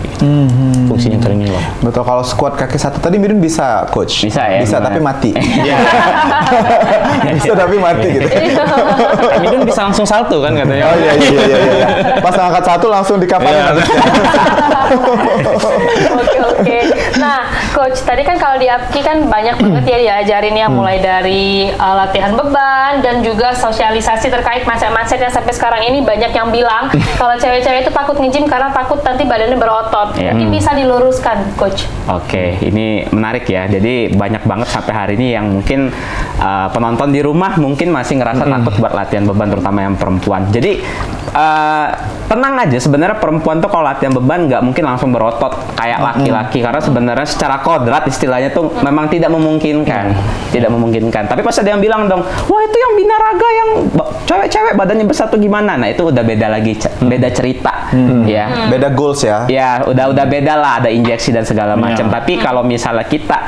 E: fungsinya training log.
B: Betul, kalau squat kaki 1 tadi Midun bisa, Coach?
D: Bisa ya,
B: Bisa,
D: gimana?
B: tapi mati.
E: Iya.
B: Bisa tapi mati gitu.
E: Kami dun bisa langsung salto kan katanya.
B: Oh iya. Pas angkat 1 langsung dikapain.
E: Iya.
C: Oke. Nah, Coach, tadi kan kalau di APKI kan banyak banget ya diajarin ya, mulai dari latihan beban dan juga sosialisasi terkait mindset-mindset yang sampai sekarang ini banyak yang bilang kalau cewek-cewek itu takut nge-gym karena takut nanti badannya berotot.
D: Iya.
C: Ini bisa diluruskan, Coach.
D: Oke, ini menarik ya. Jadi banyak banget sampai hari ini yang mungkin penonton di rumah mungkin masih ngerasa takut buat latihan beban, terutama yang perempuan. Jadi tenang aja, sebenarnya perempuan tuh kalau latihan beban nggak mungkin langsung berotot kayak laki-laki, karena sebenarnya secara kodrat istilahnya tuh memang tidak memungkinkan. Tidak memungkinkan. Tapi pasti ada yang bilang dong, wah itu yang binaraga yang cewek-cewek badannya besar tuh gimana? Nah itu udah beda lagi, beda cerita. Ya.
B: Beda goals ya.
D: Ya, udah beda lah, ada injeksi dan segala macam. Tapi kalau misalnya kita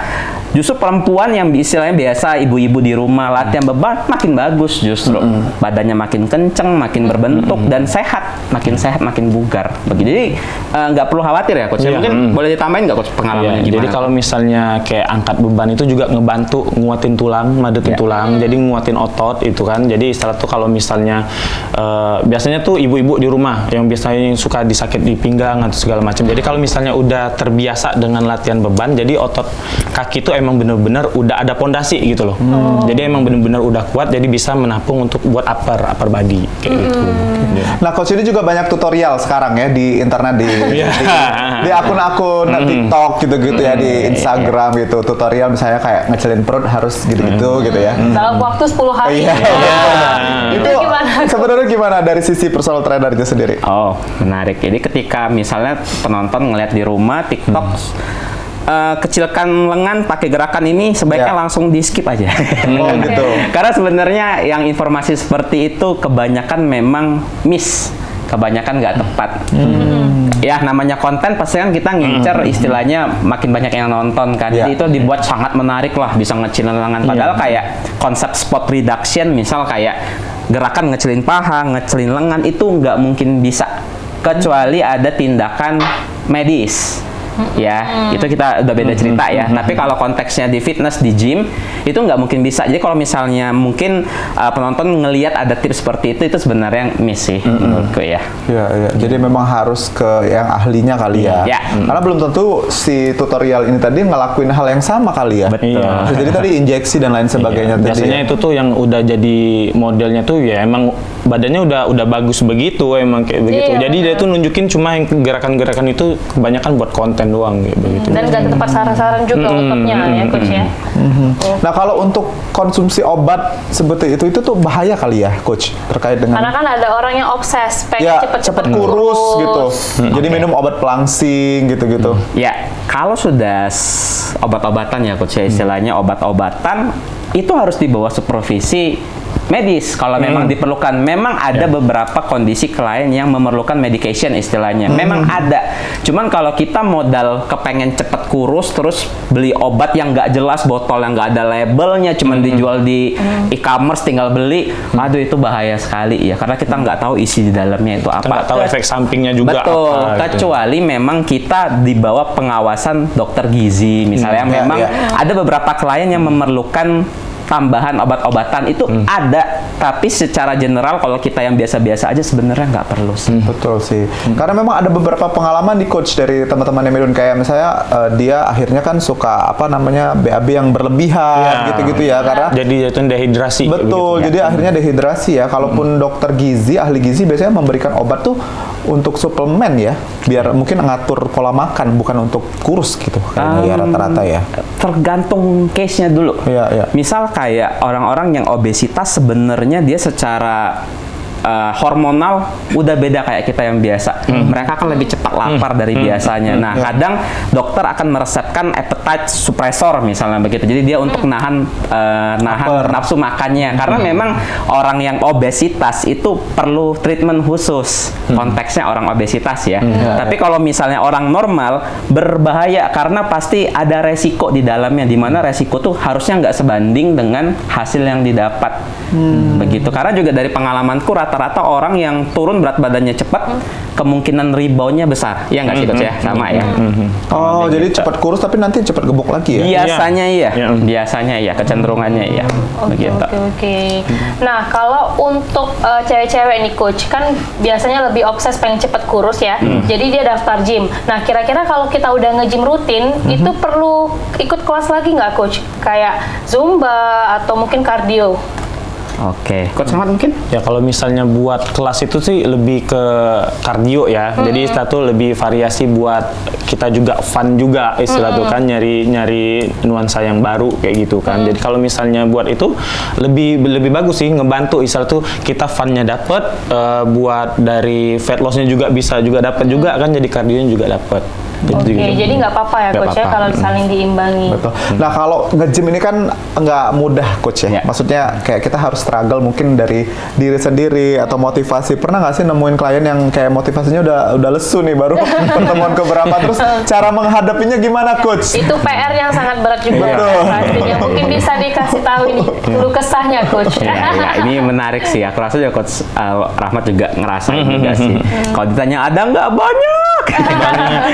D: justru perempuan yang istilahnya biasa ibu-ibu di rumah latihan beban makin bagus justru. Badannya makin kenceng, makin berbentuk dan sehat, makin bugar. Begitu. Jadi nggak perlu khawatir ya, Coach.
E: Iya.
D: Mungkin boleh ditambahin nggak, Coach, pengalamannya gimana?
E: Jadi kalau misalnya kayak angkat beban itu juga ngebantu nguatin tulang, madetin tulang, jadi nguatin otot itu kan. Jadi istilah tuh kalau misalnya biasanya tuh ibu-ibu di rumah yang biasanya suka disakit di pinggang atau segala macam. Jadi kalau misalnya udah terbiasa dengan latihan beban, jadi otot kaki itu emang bener-bener udah ada pondasi gitu loh. Jadi emang bener-bener udah kuat, jadi bisa menampung untuk buat upper body kayak gitu.
B: Nah, coach ini juga banyak tutorial sekarang ya di internet, di akun-akun TikTok gitu-gitu ya, di Instagram gitu, tutorial misalnya kayak ngecilin perut harus gitu-gitu gitu ya.
C: Dalam waktu 10 hari.
B: Itu sebenarnya gimana dari sisi personal trainer itu sendiri?
D: Oh, menarik. Jadi ketika misalnya penonton ngeliat di rumah TikTok, kecilkan lengan pakai gerakan ini, sebaiknya langsung di skip aja.
B: Oh gitu.
D: Karena sebenarnya yang informasi seperti itu kebanyakan memang miss, kebanyakan nggak tepat. Ya namanya konten pasti kan kita ngincer istilahnya makin banyak yang nonton kan. Jadi itu dibuat sangat menarik lah, bisa ngecilin lengan. Padahal kayak konsep spot reduction, misal kayak gerakan ngecilin paha, ngecilin lengan, itu nggak mungkin bisa kecuali ada tindakan medis. Ya, itu kita udah beda cerita ya. Tapi kalau konteksnya di fitness, di gym, itu nggak mungkin bisa. Jadi kalau misalnya mungkin penonton ngelihat ada tips seperti itu sebenarnya miss sih menurutku ya.
B: Iya. Jadi memang harus ke yang ahlinya kali ya. Karena belum tentu si tutorial ini tadi ngelakuin hal yang sama kali ya.
D: Betul.
B: Jadi tadi injeksi dan lain sebagainya.
E: Biasanya itu tuh yang udah jadi modelnya tuh ya emang badannya udah bagus begitu, emang kayak begitu. Jadi dia tuh nunjukin cuma yang gerakan-gerakan itu kebanyakan buat konten doang kayak begitu.
C: Dan nggak tepat saran-saran juga ototnya ya coach ya.
B: Nah kalau untuk konsumsi obat seperti itu tuh bahaya kali ya coach terkait dengan.
C: Karena kan ada orang yang obses pengen cepet-cepet
B: kurus gitu. Jadi minum obat pelangsing gitu-gitu.
D: Ya kalau sudah obat-obatan ya coach ya, istilahnya obat-obatan itu harus di bawah supervisi medis kalau memang diperlukan. Memang ada beberapa kondisi klien yang memerlukan medication istilahnya. Memang ada. Cuman kalau kita modal kepengen cepet kurus terus beli obat yang nggak jelas, botol yang nggak ada labelnya, cuman dijual di e-commerce tinggal beli, aduh itu bahaya sekali ya. Karena kita nggak tahu isi di dalamnya itu apa.
E: Nggak tahu efek sampingnya juga.
D: Betul.
E: Apa,
D: kecuali memang kita di bawah pengawasan dokter gizi misalnya. Memang ada beberapa klien yang memerlukan tambahan obat-obatan itu ada, tapi secara general kalau kita yang biasa-biasa aja sebenarnya nggak perlu sih.
B: Betul sih. Karena memang ada beberapa pengalaman di coach dari teman-teman Midun, kayak misalnya dia akhirnya kan suka BAB yang berlebihan gitu-gitu ya, karena
E: jadi itu dehidrasi.
B: Betul. Jadi akhirnya dehidrasi ya. Kalaupun dokter gizi, ahli gizi biasanya memberikan obat tuh untuk suplemen ya, biar mungkin ngatur pola makan, bukan untuk kurus gitu kayaknya ya rata-rata ya.
D: Tergantung case-nya dulu.
B: Iya.
D: Misal kayak orang-orang yang obesitas sebenarnya dia secara hormonal udah beda kayak kita yang biasa. Mereka kan lebih cepat lapar dari biasanya. Nah, kadang dokter akan meresepkan appetite suppressor misalnya begitu. Jadi dia untuk nahan nafsu makannya. Karena memang orang yang obesitas itu perlu treatment khusus. Konteksnya orang obesitas ya. Tapi kalau misalnya orang normal berbahaya karena pasti ada resiko di dalamnya, di mana resiko tuh harusnya nggak sebanding dengan hasil yang didapat. Begitu. Karena juga dari pengalamanku rata-rata orang yang turun berat badannya cepat, kemungkinan reboundnya besar. Ya nggak sih coach ya? Sama ya.
B: Oh, jadi cepat kurus tapi nanti cepat gemuk lagi ya?
D: Biasanya iya. Biasanya iya, kecenderungannya iya. Begitu.
C: Oke. Nah, kalau untuk cewek-cewek nih coach, kan biasanya lebih obses pengen cepet kurus ya. Jadi dia daftar gym. Nah, kira-kira kalau kita udah nge-gym rutin, itu perlu ikut kelas lagi nggak coach? Kayak Zumba atau mungkin cardio?
D: Oke, Coach Ahmad mungkin?
E: Ya kalau misalnya buat kelas itu sih lebih ke kardio ya. Jadi satu lebih variasi buat kita juga fun juga istilah tuh kan, nyari nuansa yang baru kayak gitu kan. Jadi kalau misalnya buat itu lebih bagus sih, ngebantu istilah tuh kita funnya dapet, buat dari fat lossnya juga bisa juga dapat juga kan, jadi kardionya juga dapat.
C: Oke, jadi nggak apa-apa ya coach ya kalau saling diimbangi.
B: Betul. Nah kalau nge-gym ini kan nggak mudah coach ya. Maksudnya kayak kita harus struggle mungkin dari diri sendiri atau motivasi. Pernah nggak sih nemuin klien yang kayak motivasinya udah lesu nih baru pertemuan keberapa, terus cara menghadapinya gimana coach?
C: Itu PR yang sangat berat juga pastinya. Mungkin bisa dikasih tahu ini dulu kesahnya coach.
D: Ya, ini menarik sih. Aku rasa juga coach Rahmat juga ngerasain juga sih. Kalau ditanya ada nggak, banyak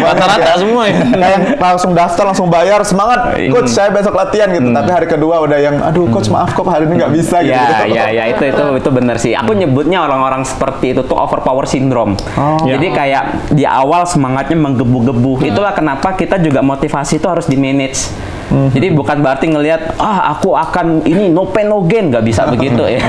E: Rata-rata semua ya.
B: Kayak langsung daftar, langsung bayar, semangat, coach saya besok latihan gitu. Tapi hari kedua udah yang, aduh coach maaf kok hari ini nggak bisa gitu.
D: Ya, itu benar sih. Aku nyebutnya orang-orang seperti itu tuh overpower syndrome. Jadi kayak di awal semangatnya menggebu-gebu. Itulah kenapa kita juga motivasi itu harus di manage. Jadi bukan berarti ngelihat aku akan ini no pain no gain, nggak bisa begitu ya.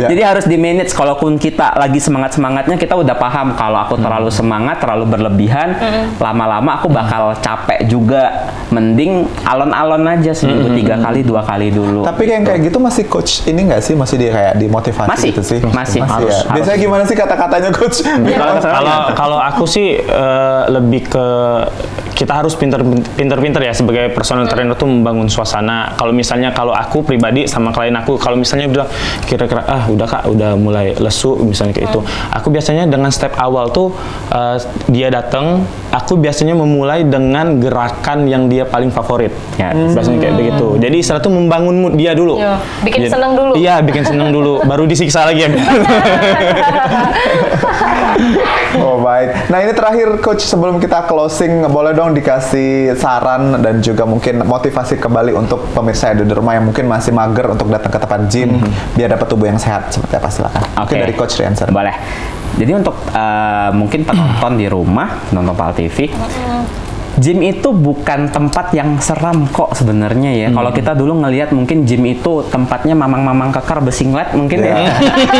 D: Jadi harus di manage. Kalaupun kita lagi semangatnya kita udah paham kalau aku terlalu semangat, terlalu berlebihan, lama-lama aku bakal capek juga. Mending alon-alon aja seminggu 3 kali 2 kali dulu.
B: Tapi kayak gitu masih coach ini nggak sih, masih kayak dimotivasi gitu sih?
D: Masih harus.
B: Biasanya gimana sih kata-katanya coach?
E: Kalau aku sih lebih ke kita harus pinter-pinter ya sebagai personal trainer tuh membangun suasana. Kalau misalnya kalau aku pribadi sama klien aku, kalau misalnya udah kira-kira udah Kak, udah mulai lesu misalnya kayak itu. Aku biasanya dengan step awal tuh dia datang, aku biasanya memulai dengan gerakan yang dia paling favorit. Ya, biasanya kayak begitu. Jadi istilah tuh membangun mood dia dulu.
C: Bikin seneng dulu.
E: Iya, bikin seneng dulu, baru disiksa lagi ya.
B: Oh baik. Nah ini terakhir coach, sebelum kita closing, boleh dong dikasih saran dan juga mungkin motivasi kembali untuk pemirsa yang di rumah yang mungkin masih mager untuk datang ke tempat gym biar dapat tubuh yang sehat, seperti apa, silakan. Mungkin dari coach Rianser.
D: Boleh. Jadi untuk mungkin penonton di rumah nonton PAL TV, gym itu bukan tempat yang seram kok sebenarnya ya. Kalau kita dulu ngelihat mungkin gym itu tempatnya mamang-mamang kekar bersinglet mungkin ya.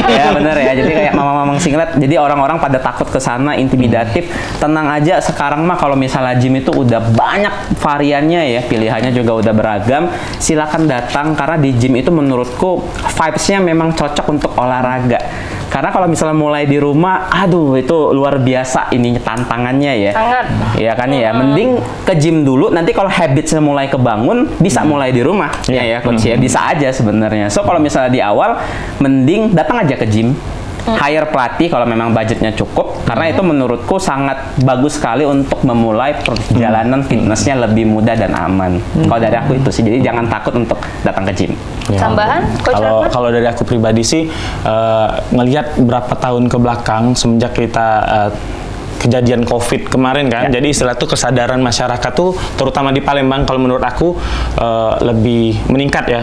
D: Ya benar ya. Jadi kayak mamang-mamang singlet. Jadi orang-orang pada takut ke sana, intimidatif. Tenang aja, sekarang mah kalau misalnya gym itu udah banyak variannya ya, pilihannya juga udah beragam. Silakan datang karena di gym itu menurutku vibes-nya memang cocok untuk olahraga. Karena kalau misalnya mulai di rumah, aduh itu luar biasa ininya tantangannya ya.
C: Sangat.
D: Iya kan ya. Mending ke gym dulu. Nanti kalau habitsnya mulai kebangun, bisa mulai di rumah. Ya coach ya, bisa aja sebenarnya. So kalau misalnya di awal, mending datang aja ke gym. Hire pelatih kalau memang budgetnya cukup, karena itu menurutku sangat bagus sekali untuk memulai perjalanan fitnessnya lebih mudah dan aman. Kalau dari aku itu sih, jadi jangan takut untuk datang ke gym.
C: Tambahan, Coach Rahmat?
E: Kalau dari aku pribadi sih, ngelihat berapa tahun ke belakang semenjak kita kejadian COVID kemarin kan, jadi istilah tuh kesadaran masyarakat tuh terutama di Palembang kalau menurut aku lebih meningkat ya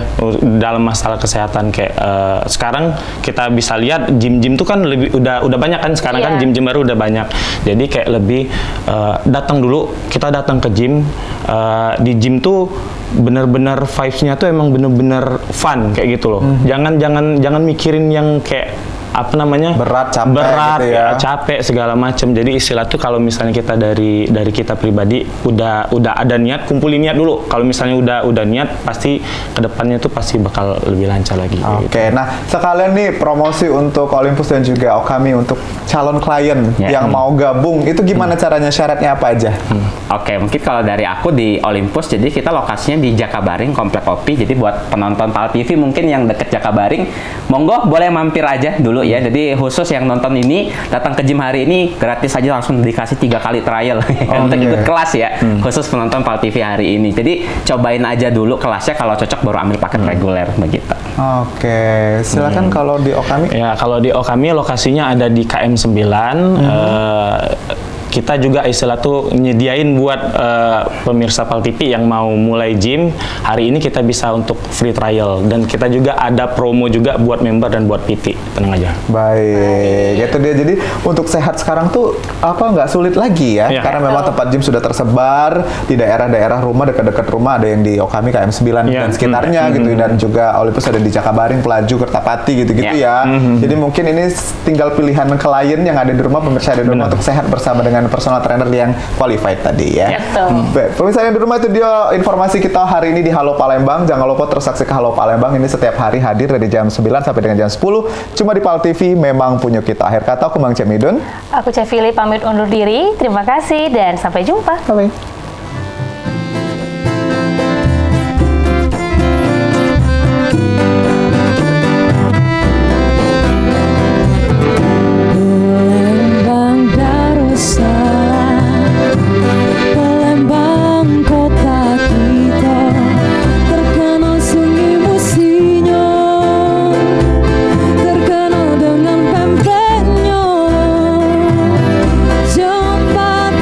E: dalam masalah kesehatan. Kayak sekarang kita bisa lihat gym-gym tuh kan lebih udah banyak kan sekarang kan gym-gym baru udah banyak. Jadi kayak lebih datang dulu, kita datang ke gym, di gym tuh bener-bener vibes-nya tuh emang bener-bener fun kayak gitu loh. Jangan mikirin yang kayak apa namanya
B: berat gitu ya.
E: Capek segala macam. Jadi istilah tuh kalau misalnya kita dari kita pribadi udah ada niat, kumpulin niat dulu. Kalau misalnya udah niat, pasti kedepannya tuh pasti bakal lebih lancar lagi.
B: Oke. Nah sekalian nih promosi untuk Olympus dan juga Okami untuk calon klien yang mau gabung, itu gimana caranya, syaratnya apa aja?
D: Oke, mungkin kalau dari aku di Olympus, jadi kita lokasinya di Jakabaring, Komplek Kopi. Jadi buat penonton PAL TV mungkin yang deket Jakabaring, monggo boleh mampir aja dulu ya. Jadi khusus yang nonton ini, datang ke gym hari ini gratis aja, langsung dikasih 3 kali trial untuk ikut kelas ya. Khusus penonton PAL TV hari ini. Jadi cobain aja dulu kelasnya, kalau cocok baru ambil paket reguler begitu.
B: Oke, silakan kalau di Okami.
E: Ya, kalau di Okami lokasinya ada di KM 9. Kita juga istilah tuh nyediain buat pemirsa PAL TV yang mau mulai gym, hari ini kita bisa untuk free trial, dan kita juga ada promo juga buat member dan buat PT. Tenang aja.
B: Baik, itu dia. Jadi untuk sehat sekarang tuh nggak sulit lagi ya, karena memang tempat gym sudah tersebar di daerah-daerah rumah, dekat-dekat rumah. Ada yang di Okami KM 9 dan sekitarnya gitu, dan juga Olympus ada di Jakabaring, Pelaju, Kertapati gitu-gitu ya. Jadi mungkin ini tinggal pilihan klien yang ada di rumah, pemirsa di rumah untuk sehat bersama dengan personal trainer yang qualified tadi ya. Pemirsa yang di rumah, itu dia informasi kita hari ini di Halo Palembang. Jangan lupa terus saksikan Halo Palembang, ini setiap hari hadir dari jam 9 sampai dengan jam 10 cuma di PAL TV, memang punya kita. Akhir kata aku Bang Cemidun.
C: Aku Cevili pamit undur diri. Terima kasih dan sampai jumpa.
B: Bye.
F: Cepat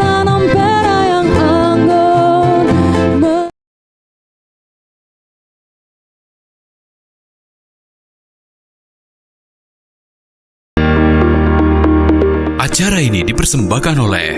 A: Acara ini dipersembahkan oleh